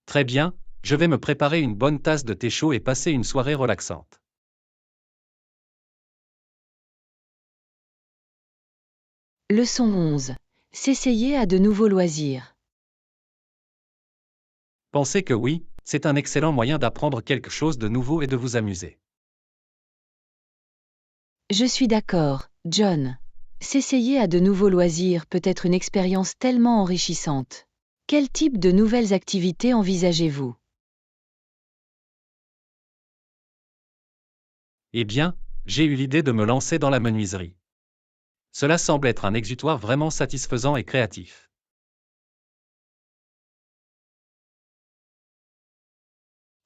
Très bien, je vais me préparer une bonne tasse de thé chaud et passer une soirée relaxante. Leçon 11. S'essayer à de nouveaux loisirs. Pensez que oui, c'est un excellent moyen d'apprendre quelque chose de nouveau et de vous amuser. Je suis d'accord, John. S'essayer à de nouveaux loisirs peut être une expérience tellement enrichissante. Quel type de nouvelles activités envisagez-vous? Eh bien, j'ai eu l'idée de me lancer dans la menuiserie. Cela semble être un exutoire vraiment satisfaisant et créatif.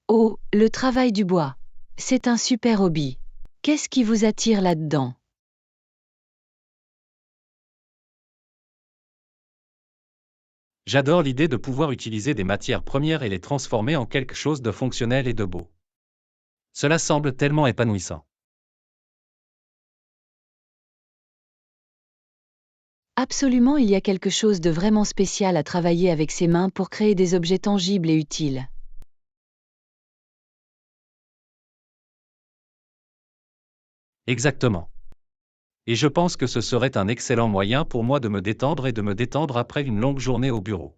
Oh, le travail du bois. C'est un super hobby. Qu'est-ce qui vous attire là-dedans? J'adore l'idée de pouvoir utiliser des matières premières et les transformer en quelque chose de fonctionnel et de beau. Cela semble tellement épanouissant. Absolument, il y a quelque chose de vraiment spécial à travailler avec ses mains pour créer des objets tangibles et utiles. Exactement. Et je pense que ce serait un excellent moyen pour moi de me détendre et de me détendre après une longue journée au bureau.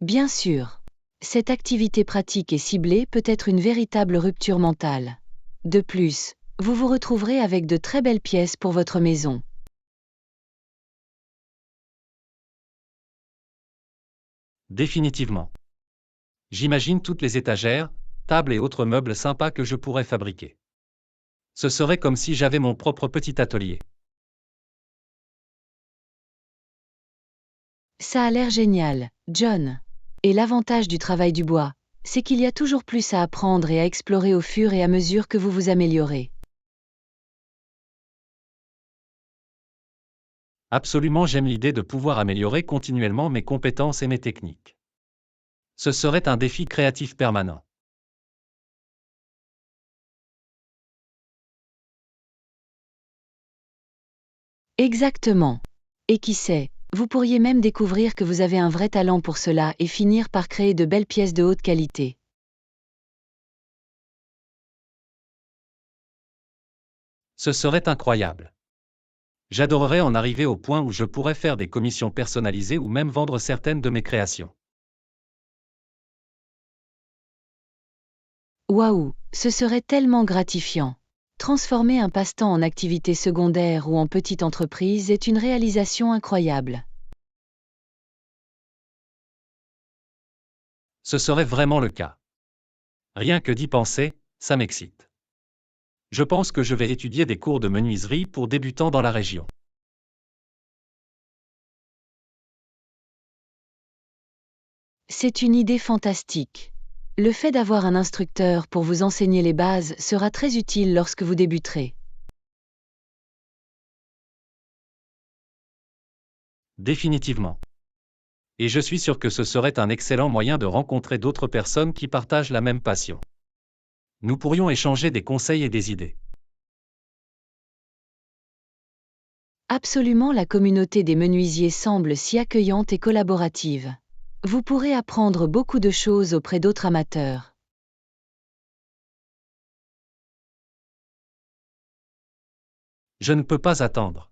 Bien sûr. Cette activité pratique et ciblée peut être une véritable rupture mentale. De plus, vous vous retrouverez avec de très belles pièces pour votre maison. Définitivement. J'imagine toutes les étagères, tables et autres meubles sympas que je pourrais fabriquer. Ce serait comme si j'avais mon propre petit atelier. Ça a l'air génial, John. Et l'avantage du travail du bois, c'est qu'il y a toujours plus à apprendre et à explorer au fur et à mesure que vous vous améliorez. Absolument, j'aime l'idée de pouvoir améliorer continuellement mes compétences et mes techniques. Ce serait un défi créatif permanent. Exactement. Et qui sait, vous pourriez même découvrir que vous avez un vrai talent pour cela et finir par créer de belles pièces de haute qualité. Ce serait incroyable. J'adorerais en arriver au point où je pourrais faire des commissions personnalisées ou même vendre certaines de mes créations. Waouh, ce serait tellement gratifiant. Transformer un passe-temps en activité secondaire ou en petite entreprise est une réalisation incroyable. Ce serait vraiment le cas. Rien que d'y penser, ça m'excite. Je pense que je vais étudier des cours de menuiserie pour débutants dans la région. C'est une idée fantastique. Le fait d'avoir un instructeur pour vous enseigner les bases sera très utile lorsque vous débuterez. Définitivement. Et je suis sûr que ce serait un excellent moyen de rencontrer d'autres personnes qui partagent la même passion. Nous pourrions échanger des conseils et des idées. Absolument, la communauté des menuisiers semble si accueillante et collaborative. Vous pourrez apprendre beaucoup de choses auprès d'autres amateurs. Je ne peux pas attendre.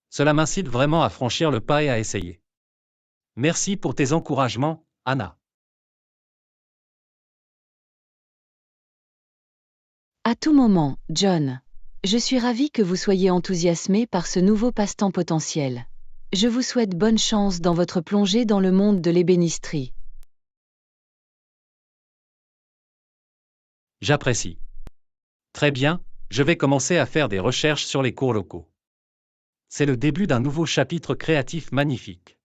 Cela m'incite vraiment à franchir le pas et à essayer. Merci pour tes encouragements, Anna. À tout moment, John. Je suis ravi que vous soyez enthousiasmé par ce nouveau passe-temps potentiel. Je vous souhaite bonne chance dans votre plongée dans le monde de l'ébénisterie. J'apprécie. Très bien, je vais commencer à faire des recherches sur les cours locaux. C'est le début d'un nouveau chapitre créatif magnifique.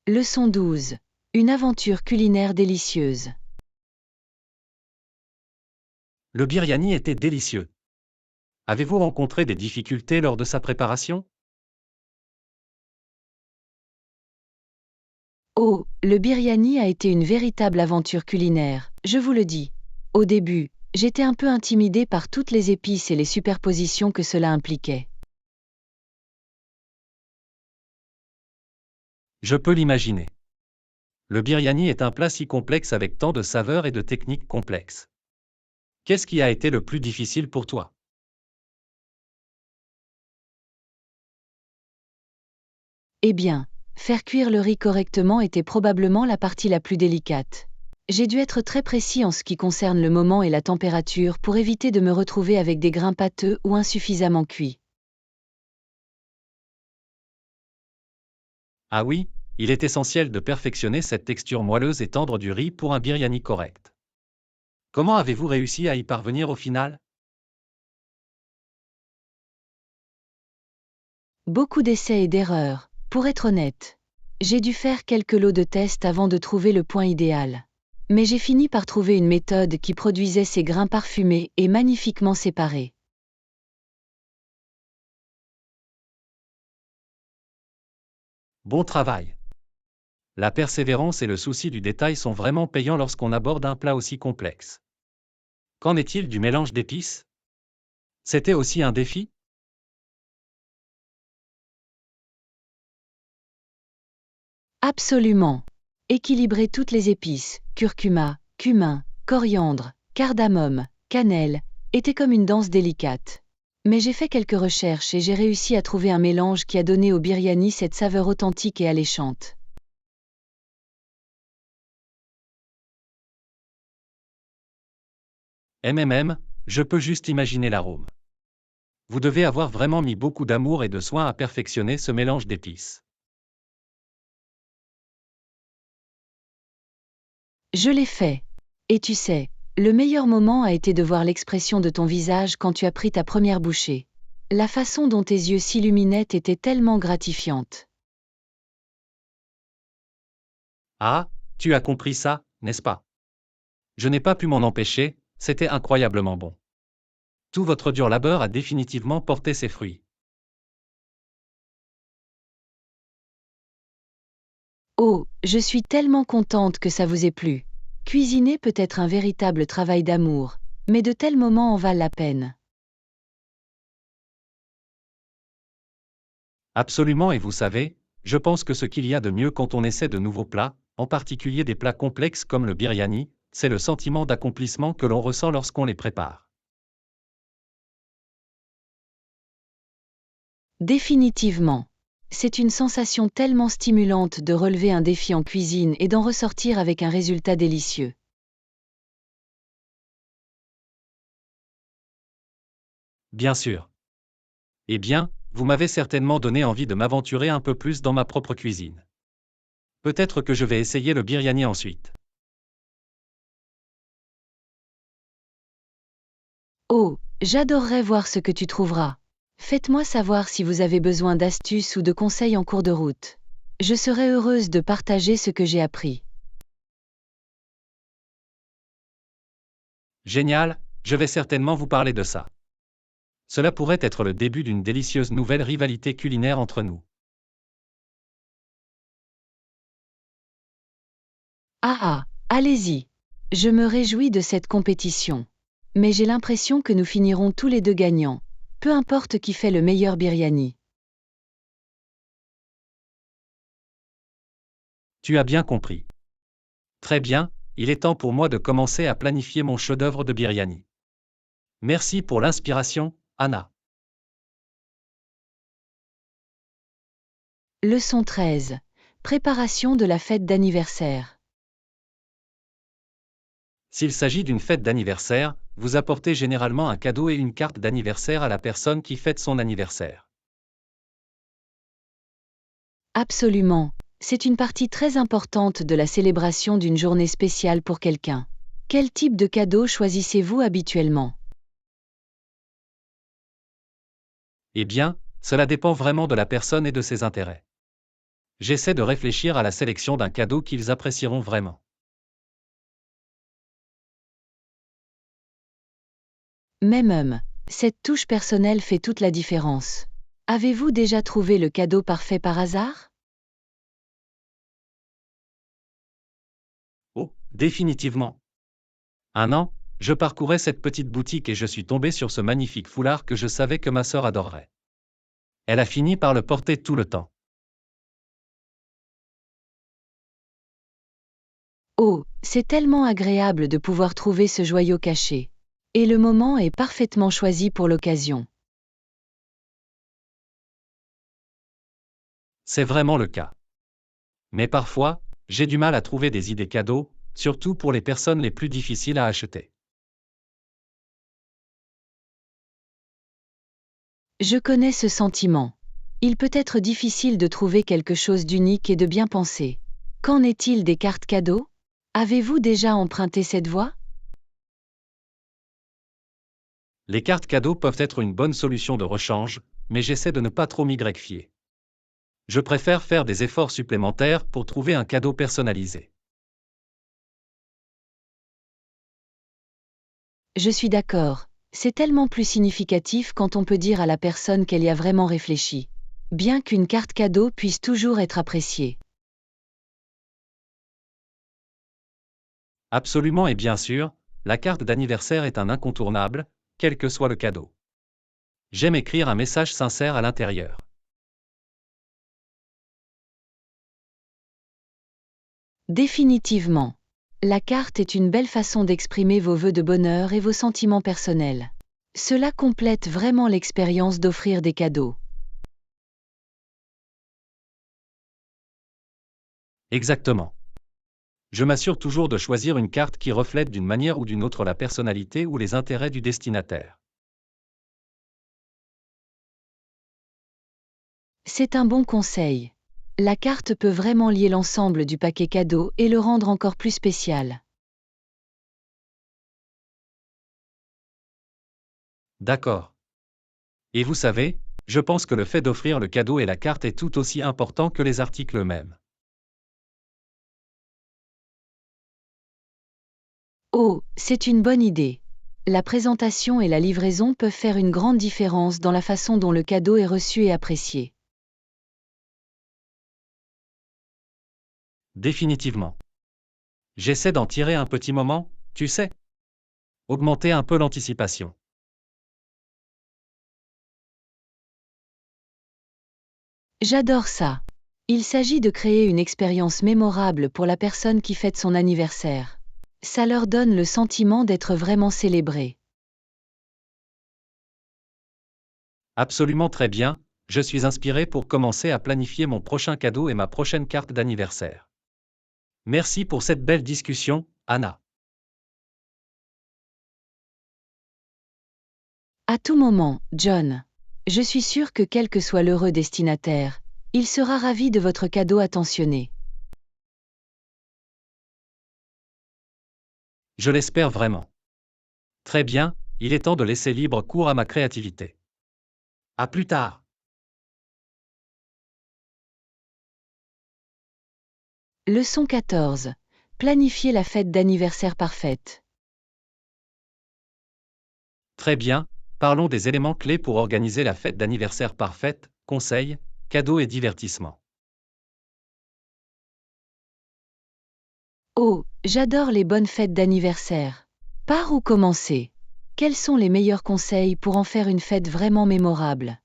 Leçon 12. Une aventure culinaire délicieuse. Le biryani était délicieux. Avez-vous rencontré des difficultés lors de sa préparation? Oh, le biryani a été une véritable aventure culinaire, je vous le dis. Au début, j'étais un peu intimidée par toutes les épices et les superpositions que cela impliquait. Je peux l'imaginer. Le biryani est un plat si complexe avec tant de saveurs et de techniques complexes. Qu'est-ce qui a été le plus difficile pour toi? Eh bien, faire cuire le riz correctement était probablement la partie la plus délicate. J'ai dû être très précis en ce qui concerne le moment et la température pour éviter de me retrouver avec des grains pâteux ou insuffisamment cuits. Ah oui, il est essentiel de perfectionner cette texture moelleuse et tendre du riz pour un biryani correct. Comment avez-vous réussi à y parvenir au final? Beaucoup d'essais et d'erreurs, pour être honnête. J'ai dû faire quelques lots de tests avant de trouver le point idéal. Mais j'ai fini par trouver une méthode qui produisait ces grains parfumés et magnifiquement séparés. Bon travail. La persévérance et le souci du détail sont vraiment payants lorsqu'on aborde un plat aussi complexe. Qu'en est-il du mélange d'épices? C'était aussi un défi? Absolument. Équilibrer toutes les épices, curcuma, cumin, coriandre, cardamome, cannelle, était comme une danse délicate. Mais j'ai fait quelques recherches et j'ai réussi à trouver un mélange qui a donné au biryani cette saveur authentique et alléchante. Je peux juste imaginer l'arôme. Vous devez avoir vraiment mis beaucoup d'amour et de soin à perfectionner ce mélange d'épices. Je l'ai fait. Et tu sais, le meilleur moment a été de voir l'expression de ton visage quand tu as pris ta première bouchée. La façon dont tes yeux s'illuminaient était tellement gratifiante. Ah, tu as compris ça, n'est-ce pas? Je n'ai pas pu m'en empêcher, c'était incroyablement bon. Tout votre dur labeur a définitivement porté ses fruits. Oh, je suis tellement contente que ça vous ait plu. Cuisiner peut être un véritable travail d'amour, mais de tels moments en valent la peine. Absolument, et vous savez, je pense que ce qu'il y a de mieux quand on essaie de nouveaux plats, en particulier des plats complexes comme le biryani, c'est le sentiment d'accomplissement que l'on ressent lorsqu'on les prépare. Définitivement. C'est une sensation tellement stimulante de relever un défi en cuisine et d'en ressortir avec un résultat délicieux. Bien sûr. Eh bien, vous m'avez certainement donné envie de m'aventurer un peu plus dans ma propre cuisine. Peut-être que je vais essayer le biryani ensuite. Oh, j'adorerais voir ce que tu trouveras. Faites-moi savoir si vous avez besoin d'astuces ou de conseils en cours de route. Je serai heureuse de partager ce que j'ai appris. Génial, je vais certainement vous parler de ça. Cela pourrait être le début d'une délicieuse nouvelle rivalité culinaire entre nous. Ah ah, allez-y. Je me réjouis de cette compétition. Mais j'ai l'impression que nous finirons tous les deux gagnants, peu importe qui fait le meilleur biryani. Tu as bien compris. Très bien, il est temps pour moi de commencer à planifier mon chef-d'œuvre de biryani. Merci pour l'inspiration, Anna. Leçon 13. Préparation de la fête d'anniversaire. S'il s'agit d'une fête d'anniversaire, vous apportez généralement un cadeau et une carte d'anniversaire à la personne qui fête son anniversaire. Absolument. C'est une partie très importante de la célébration d'une journée spéciale pour quelqu'un. Quel type de cadeau choisissez-vous habituellement? Eh bien, cela dépend vraiment de la personne et de ses intérêts. J'essaie de réfléchir à la sélection d'un cadeau qu'ils apprécieront vraiment. Même, cette touche personnelle fait toute la différence. Avez-vous déjà trouvé le cadeau parfait par hasard? Oh, définitivement. Un an, je parcourais cette petite boutique et je suis tombé sur ce magnifique foulard que je savais que ma sœur adorerait. Elle a fini par le porter tout le temps. Oh, c'est tellement agréable de pouvoir trouver ce joyau caché. Et le moment est parfaitement choisi pour l'occasion. C'est vraiment le cas. Mais parfois, j'ai du mal à trouver des idées cadeaux, surtout pour les personnes les plus difficiles à acheter. Je connais ce sentiment. Il peut être difficile de trouver quelque chose d'unique et de bien pensé. Qu'en est-il des cartes cadeaux? Avez-vous déjà emprunté cette voie? Les cartes cadeaux peuvent être une bonne solution de rechange, mais j'essaie de ne pas trop m'y greffier. Je préfère faire des efforts supplémentaires pour trouver un cadeau personnalisé. Je suis d'accord. C'est tellement plus significatif quand on peut dire à la personne qu'elle y a vraiment réfléchi. Bien qu'une carte cadeau puisse toujours être appréciée. Absolument, et bien sûr, la carte d'anniversaire est un incontournable, quel que soit le cadeau. J'aime écrire un message sincère à l'intérieur. Définitivement. La carte est une belle façon d'exprimer vos vœux de bonheur et vos sentiments personnels. Cela complète vraiment l'expérience d'offrir des cadeaux. Exactement. Je m'assure toujours de choisir une carte qui reflète d'une manière ou d'une autre la personnalité ou les intérêts du destinataire. C'est un bon conseil. La carte peut vraiment lier l'ensemble du paquet cadeau et le rendre encore plus spécial. D'accord. Et vous savez, je pense que le fait d'offrir le cadeau et la carte est tout aussi important que les articles eux-mêmes. Oh, c'est une bonne idée. La présentation et la livraison peuvent faire une grande différence dans la façon dont le cadeau est reçu et apprécié. Définitivement. J'essaie d'en tirer un petit moment, tu sais. Augmenter un peu l'anticipation. J'adore ça. Il s'agit de créer une expérience mémorable pour la personne qui fête son anniversaire. Ça leur donne le sentiment d'être vraiment célébré. Absolument très bien, je suis inspiré pour commencer à planifier mon prochain cadeau et ma prochaine carte d'anniversaire. Merci pour cette belle discussion, Anna. À tout moment, John. Je suis sûre que quel que soit l'heureux destinataire, il sera ravi de votre cadeau attentionné. Je l'espère vraiment. Très bien, il est temps de laisser libre cours à ma créativité. À plus tard. Leçon 14. Planifier la fête d'anniversaire parfaite. Très bien, parlons des éléments clés pour organiser la fête d'anniversaire parfaite, conseils, cadeaux et divertissements. Oh, j'adore les bonnes fêtes d'anniversaire. Par où commencer? Quels sont les meilleurs conseils pour en faire une fête vraiment mémorable?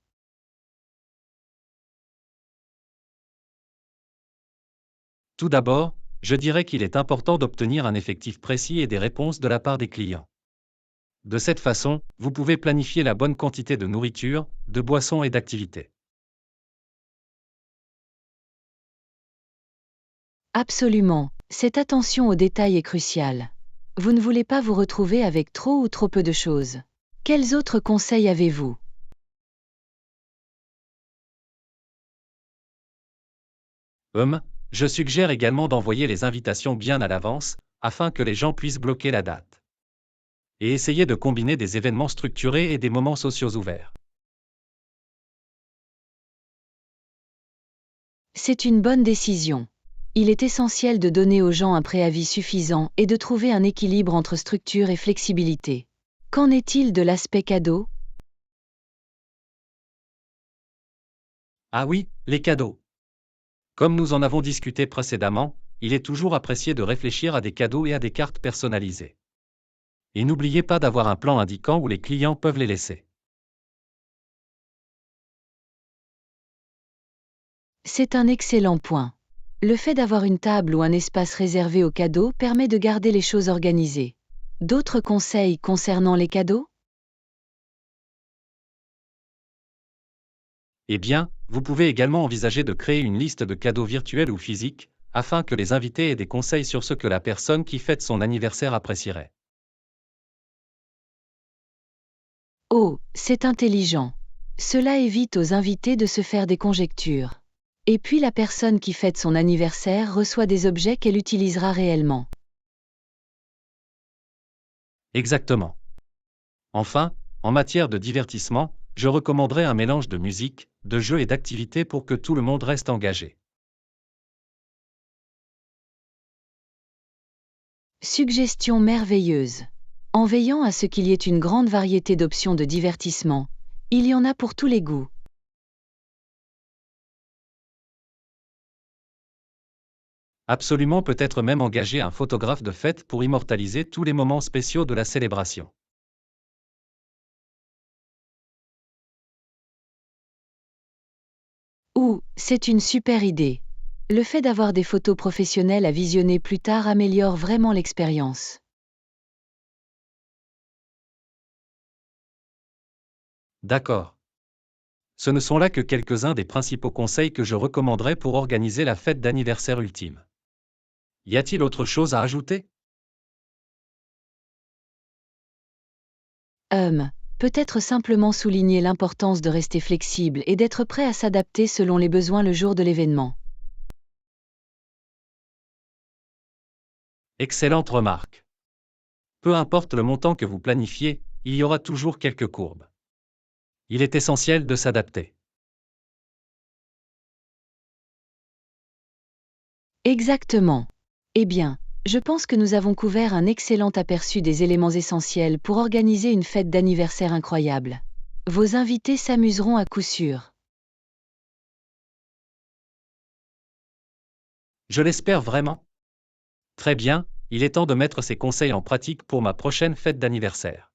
Tout d'abord, je dirais qu'il est important d'obtenir un effectif précis et des réponses de la part des clients. De cette façon, vous pouvez planifier la bonne quantité de nourriture, de boissons et d'activités. Absolument, cette attention aux détails est cruciale. Vous ne voulez pas vous retrouver avec trop ou trop peu de choses. Quels autres conseils avez-vous? Je suggère également d'envoyer les invitations bien à l'avance, afin que les gens puissent bloquer la date. Et essayer de combiner des événements structurés et des moments sociaux ouverts. C'est une bonne décision. Il est essentiel de donner aux gens un préavis suffisant et de trouver un équilibre entre structure et flexibilité. Qu'en est-il de l'aspect cadeau? Ah oui, les cadeaux. Comme nous en avons discuté précédemment, il est toujours apprécié de réfléchir à des cadeaux et à des cartes personnalisées. Et n'oubliez pas d'avoir un plan indiquant où les clients peuvent les laisser. C'est un excellent point. Le fait d'avoir une table ou un espace réservé aux cadeaux permet de garder les choses organisées. D'autres conseils concernant les cadeaux? Eh bien, vous pouvez également envisager de créer une liste de cadeaux virtuels ou physiques, afin que les invités aient des conseils sur ce que la personne qui fête son anniversaire apprécierait. Oh, c'est intelligent. Cela évite aux invités de se faire des conjectures. Et puis la personne qui fête son anniversaire reçoit des objets qu'elle utilisera réellement. Exactement. Enfin, en matière de divertissement, je recommanderais un mélange de musique, de jeux et d'activités pour que tout le monde reste engagé. Suggestion merveilleuse. En veillant à ce qu'il y ait une grande variété d'options de divertissement, il y en a pour tous les goûts. Absolument, peut-être même engager un photographe de fête pour immortaliser tous les moments spéciaux de la célébration. Ou, c'est une super idée. Le fait d'avoir des photos professionnelles à visionner plus tard améliore vraiment l'expérience. D'accord. Ce ne sont là que quelques-uns des principaux conseils que je recommanderais pour organiser la fête d'anniversaire ultime. Y a-t-il autre chose à ajouter? Peut-être simplement souligner l'importance de rester flexible et d'être prêt à s'adapter selon les besoins le jour de l'événement. Excellente remarque. Peu importe le montant que vous planifiez, il y aura toujours quelques courbes. Il est essentiel de s'adapter. Exactement. Eh bien, je pense que nous avons couvert un excellent aperçu des éléments essentiels pour organiser une fête d'anniversaire incroyable. Vos invités s'amuseront à coup sûr. Je l'espère vraiment. Très bien, il est temps de mettre ces conseils en pratique pour ma prochaine fête d'anniversaire.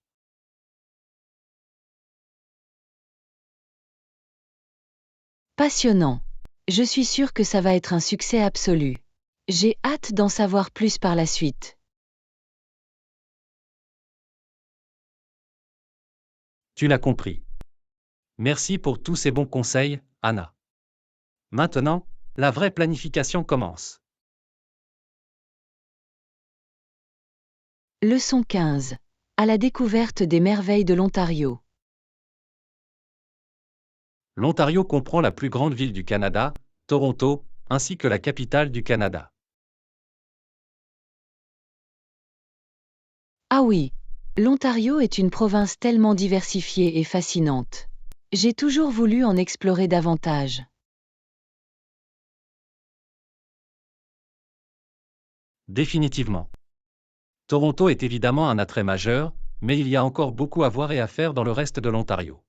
Passionnant. Je suis sûre que ça va être un succès absolu. J'ai hâte d'en savoir plus par la suite. Tu l'as compris. Merci pour tous ces bons conseils, Anna. Maintenant, la vraie planification commence. Leçon 15. À la découverte des merveilles de l'Ontario. L'Ontario comprend la plus grande ville du Canada, Toronto, ainsi que la capitale du Canada. Ah oui, l'Ontario est une province tellement diversifiée et fascinante. J'ai toujours voulu en explorer davantage. Définitivement. Toronto est évidemment un attrait majeur, mais il y a encore beaucoup à voir et à faire dans le reste de l'Ontario.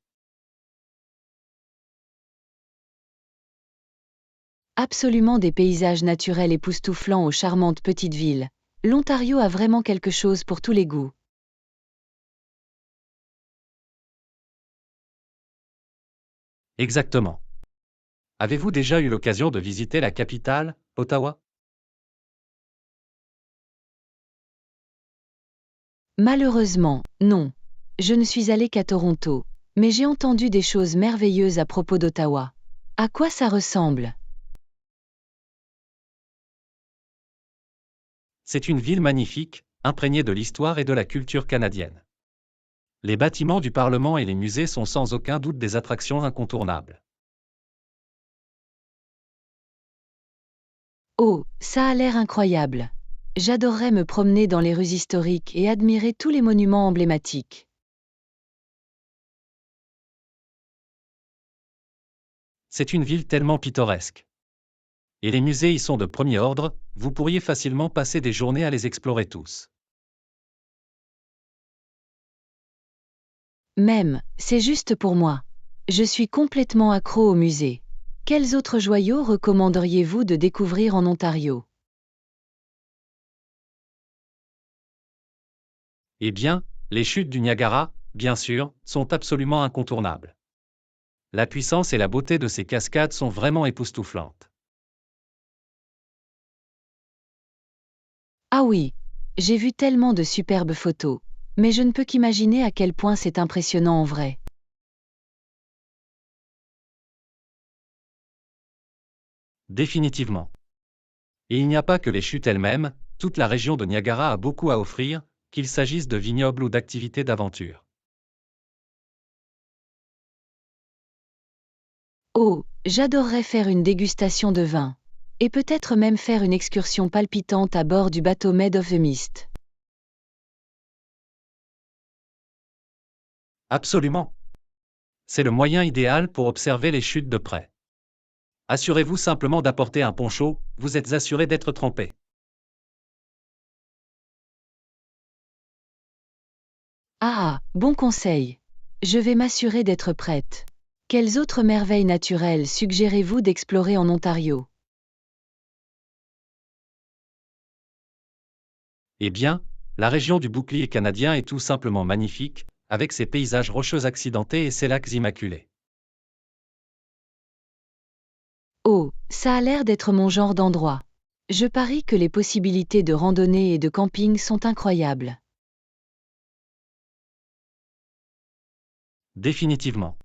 Absolument des paysages naturels époustouflants aux charmantes petites villes. L'Ontario a vraiment quelque chose pour tous les goûts. Exactement. Avez-vous déjà eu l'occasion de visiter la capitale, Ottawa? Malheureusement, non. Je ne suis allée qu'à Toronto, mais j'ai entendu des choses merveilleuses à propos d'Ottawa. À quoi ça ressemble? C'est une ville magnifique, imprégnée de l'histoire et de la culture canadienne. Les bâtiments du Parlement et les musées sont sans aucun doute des attractions incontournables. Oh, ça a l'air incroyable. J'adorerais me promener dans les rues historiques et admirer tous les monuments emblématiques. C'est une ville tellement pittoresque. Et les musées y sont de premier ordre, vous pourriez facilement passer des journées à les explorer tous. Même, c'est juste pour moi. Je suis complètement accro au musée. Quels autres joyaux recommanderiez-vous de découvrir en Ontario? Eh bien, les chutes du Niagara, bien sûr, sont absolument incontournables. La puissance et la beauté de ces cascades sont vraiment époustouflantes. Ah oui, j'ai vu tellement de superbes photos, mais je ne peux qu'imaginer à quel point c'est impressionnant en vrai. Définitivement. Et il n'y a pas que les chutes elles-mêmes, toute la région de Niagara a beaucoup à offrir, qu'il s'agisse de vignobles ou d'activités d'aventure. Oh, j'adorerais faire une dégustation de vin. Et peut-être même faire une excursion palpitante à bord du bateau Made of the Mist. Absolument. C'est le moyen idéal pour observer les chutes de près. Assurez-vous simplement d'apporter un poncho, vous êtes assuré d'être trempé. Ah, bon conseil. Je vais m'assurer d'être prête. Quelles autres merveilles naturelles suggérez-vous d'explorer en Ontario? Eh bien, la région du bouclier canadien est tout simplement magnifique, avec ses paysages rocheux accidentés et ses lacs immaculés. Oh, Ça a l'air d'être mon genre d'endroit. Je parie que les possibilités de randonnée et de camping sont incroyables. Définitivement.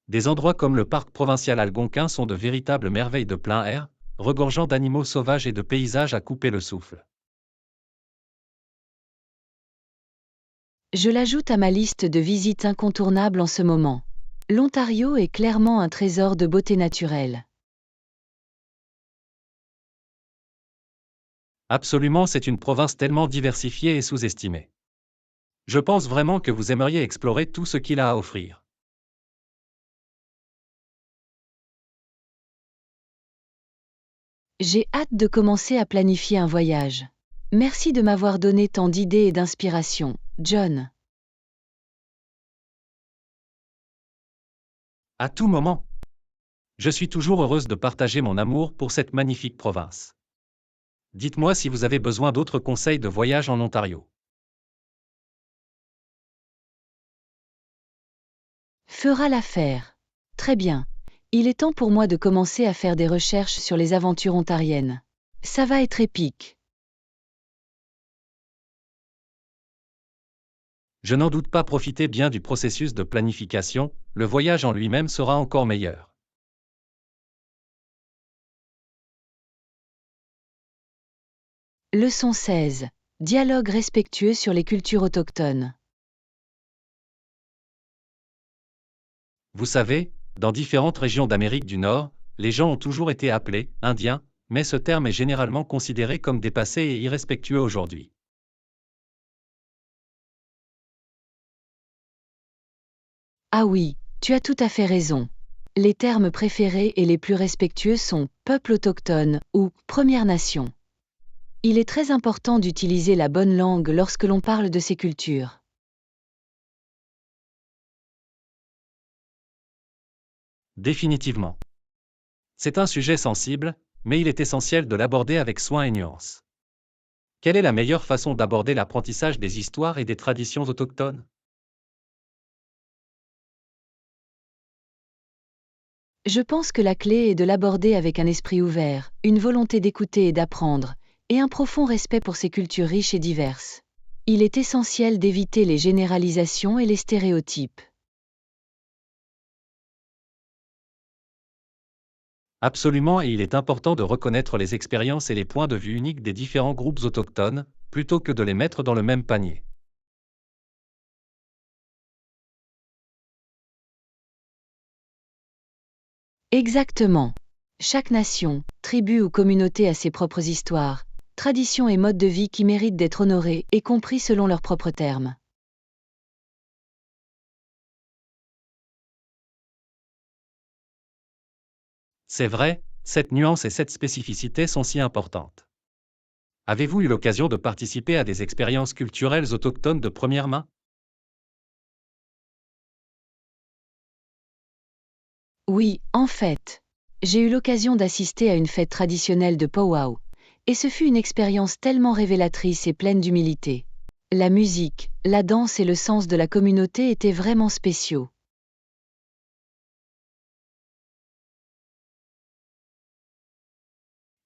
Des endroits comme le parc provincial algonquin sont de véritables merveilles de plein air, regorgeant d'animaux sauvages et de paysages à couper le souffle. Je l'ajoute à ma liste de visites incontournables en ce moment. L'Ontario est clairement un trésor de beauté naturelle. Absolument, c'est une province tellement diversifiée et sous-estimée. Je pense vraiment que vous aimeriez explorer tout ce qu'il a à offrir. J'ai hâte de commencer à planifier un voyage. Merci de m'avoir donné tant d'idées et d'inspiration, John. À tout moment. Je suis toujours heureuse de partager mon amour pour cette magnifique province. Dites-moi si vous avez besoin d'autres conseils de voyage en Ontario. Fera l'affaire. Très bien. Il est temps pour moi de commencer à faire des recherches sur les aventures ontariennes. Ça va être épique. Je n'en doute pas, profitez bien du processus de planification, le voyage en lui-même sera encore meilleur. Leçon 16. Dialogue respectueux sur les cultures autochtones. Vous savez, dans différentes régions d'Amérique du Nord, les gens ont toujours été appelés Indiens, mais ce terme est généralement considéré comme dépassé et irrespectueux aujourd'hui. Ah oui, tu as tout à fait raison. Les termes préférés et les plus respectueux sont peuple autochtone ou Première Nation. Il est très important d'utiliser la bonne langue lorsque l'on parle de ces cultures. Définitivement. C'est un sujet sensible, mais il est essentiel de l'aborder avec soin et nuance. Quelle est la meilleure façon d'aborder l'apprentissage des histoires et des traditions autochtones? Je pense que la clé est de l'aborder avec un esprit ouvert, une volonté d'écouter et d'apprendre, et un profond respect pour ces cultures riches et diverses. Il est essentiel d'éviter les généralisations et les stéréotypes. Absolument, et il est important de reconnaître les expériences et les points de vue uniques des différents groupes autochtones, plutôt que de les mettre dans le même panier. Exactement. Chaque nation, tribu ou communauté a ses propres histoires, traditions et modes de vie qui méritent d'être honorés et compris selon leurs propres termes. C'est vrai, cette nuance et cette spécificité sont si importantes. Avez-vous eu l'occasion de participer à des expériences culturelles autochtones de première main? Oui, en fait. J'ai eu l'occasion d'assister à une fête traditionnelle de Powwow, et ce fut une expérience tellement révélatrice et pleine d'humilité. La musique, la danse et le sens de la communauté étaient vraiment spéciaux.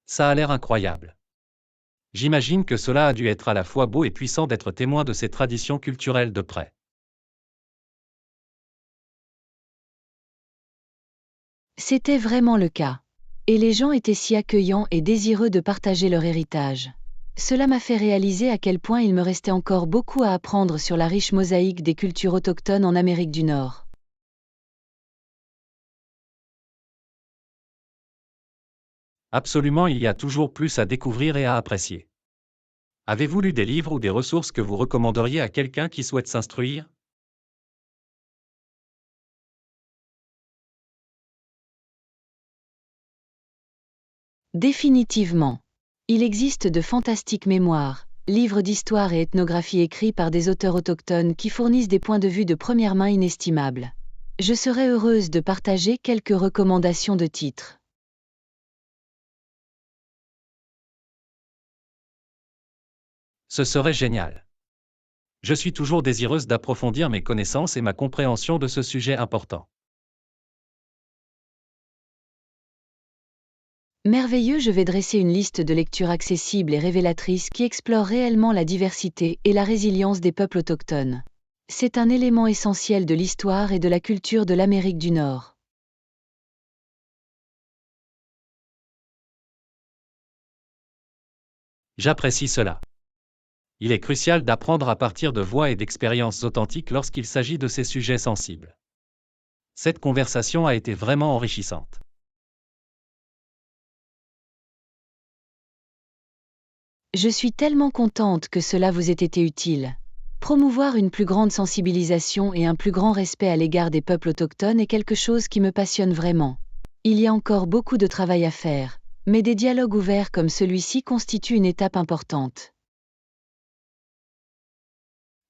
Ça a l'air incroyable. J'imagine que cela a dû être à la fois beau et puissant d'être témoin de ces traditions culturelles de près. C'était vraiment le cas. Et les gens étaient si accueillants et désireux de partager leur héritage. Cela m'a fait réaliser à quel point il me restait encore beaucoup à apprendre sur la riche mosaïque des cultures autochtones en Amérique du Nord. Absolument, il y a toujours plus à découvrir et à apprécier. Avez-vous lu des livres ou des ressources que vous recommanderiez à quelqu'un qui souhaite s'instruire? Définitivement. Il existe de fantastiques mémoires, livres d'histoire et ethnographie écrits par des auteurs autochtones qui fournissent des points de vue de première main inestimables. Je serais heureuse de partager quelques recommandations de titres. Ce serait génial. Je suis toujours désireuse d'approfondir mes connaissances et ma compréhension de ce sujet important. Merveilleux, je vais dresser une liste de lectures accessibles et révélatrices qui explore réellement la diversité et la résilience des peuples autochtones. C'est un élément essentiel de l'histoire et de la culture de l'Amérique du Nord. J'apprécie cela. Il est crucial d'apprendre à partir de voix et d'expériences authentiques lorsqu'il s'agit de ces sujets sensibles. Cette conversation a été vraiment enrichissante. Je suis tellement contente que cela vous ait été utile. Promouvoir une plus grande sensibilisation et un plus grand respect à l'égard des peuples autochtones est quelque chose qui me passionne vraiment. Il y a encore beaucoup de travail à faire, mais des dialogues ouverts comme celui-ci constituent une étape importante.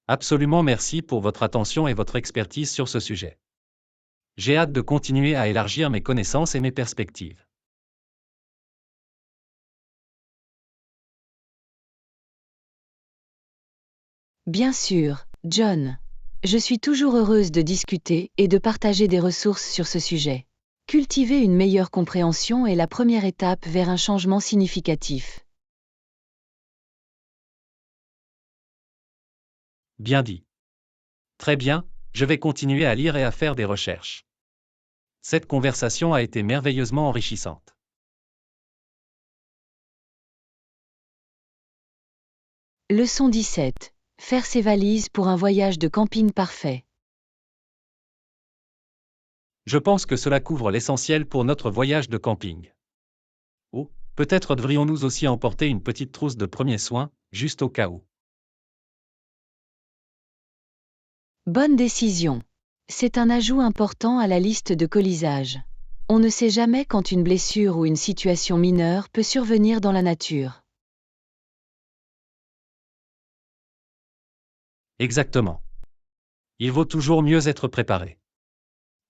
Absolument, merci pour votre attention et votre expertise sur ce sujet. J'ai hâte de continuer à élargir mes connaissances et mes perspectives. Bien sûr, John. Je suis toujours heureuse de discuter et de partager des ressources sur ce sujet. Cultiver une meilleure compréhension est la première étape vers un changement significatif. Bien dit. Très bien, je vais continuer à lire et à faire des recherches. Cette conversation a été merveilleusement enrichissante. Leçon 17. Faire ses valises pour un voyage de camping parfait. Je pense que cela couvre l'essentiel pour notre voyage de camping. Oh, peut-être devrions-nous aussi emporter une petite trousse de premiers soins, juste au cas où. Bonne décision. C'est un ajout important à la liste de colisage. On ne sait jamais quand une blessure ou une situation mineure peut survenir dans la nature. Exactement. Il vaut toujours mieux être préparé.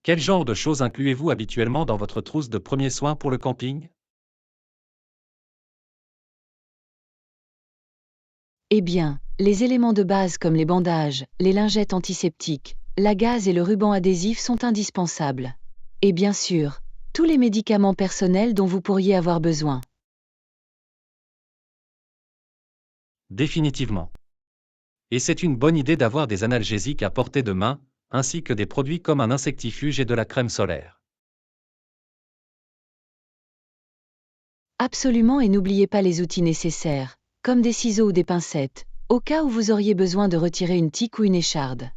Quel genre de choses incluez-vous habituellement dans votre trousse de premiers soins pour le camping? Eh bien, les éléments de base comme les bandages, les lingettes antiseptiques, la gaze et le ruban adhésif sont indispensables. Et bien sûr, tous les médicaments personnels dont vous pourriez avoir besoin. Définitivement. Et c'est une bonne idée d'avoir des analgésiques à portée de main, ainsi que des produits comme un insectifuge et de la crème solaire. Absolument, et n'oubliez pas les outils nécessaires, comme des ciseaux ou des pincettes, au cas où vous auriez besoin de retirer une tique ou une écharde.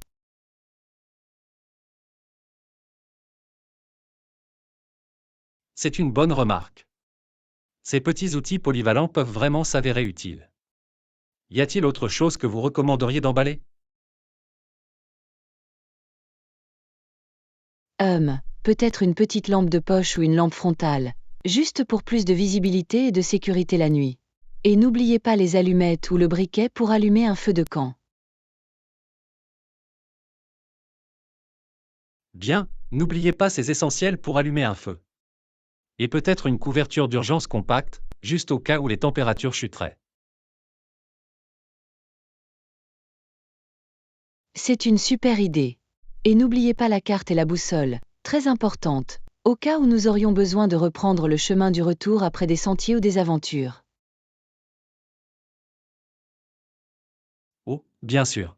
C'est une bonne remarque. Ces petits outils polyvalents peuvent vraiment s'avérer utiles. Y a-t-il autre chose que vous recommanderiez d'emballer? Peut-être une petite lampe de poche ou une lampe frontale, juste pour plus de visibilité et de sécurité la nuit. Et n'oubliez pas les allumettes ou le briquet pour allumer un feu de camp. Bien, n'oubliez pas ces essentiels pour allumer un feu. Et peut-être une couverture d'urgence compacte, juste au cas où les températures chuteraient. C'est une super idée. Et n'oubliez pas la carte et la boussole, très importante, au cas où nous aurions besoin de reprendre le chemin du retour après des sentiers ou des aventures. Oh, bien sûr.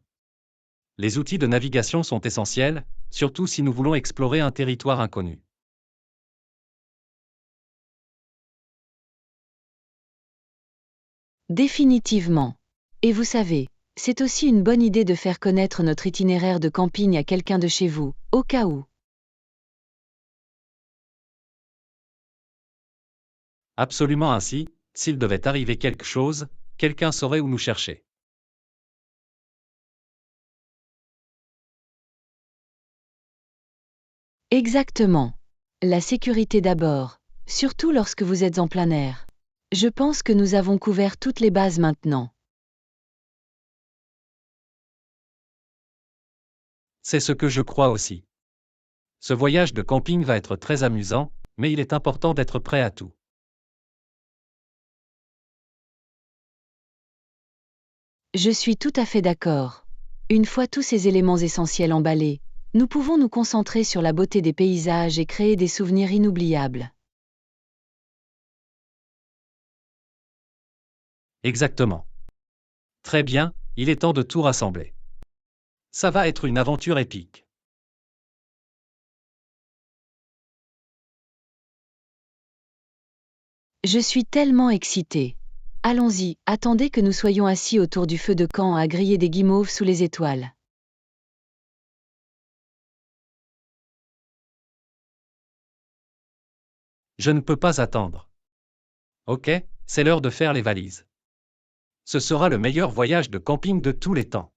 Les outils de navigation sont essentiels, surtout si nous voulons explorer un territoire inconnu. Définitivement. Et vous savez, c'est aussi une bonne idée de faire connaître notre itinéraire de camping à quelqu'un de chez vous, au cas où. Absolument ainsi, s'il devait arriver quelque chose, quelqu'un saurait où nous chercher. Exactement. La sécurité d'abord, surtout lorsque vous êtes en plein air. Je pense que nous avons couvert toutes les bases maintenant. C'est ce que je crois aussi. Ce voyage de camping va être très amusant, mais il est important d'être prêt à tout. Je suis tout à fait d'accord. Une fois tous ces éléments essentiels emballés, nous pouvons nous concentrer sur la beauté des paysages et créer des souvenirs inoubliables. Exactement. Très bien, il est temps de tout rassembler. Ça va être une aventure épique. Je suis tellement excitée. Allons-y, attendez que nous soyons assis autour du feu de camp à griller des guimauves sous les étoiles. Je ne peux pas attendre. Ok, c'est l'heure de faire les valises. Ce sera le meilleur voyage de camping de tous les temps.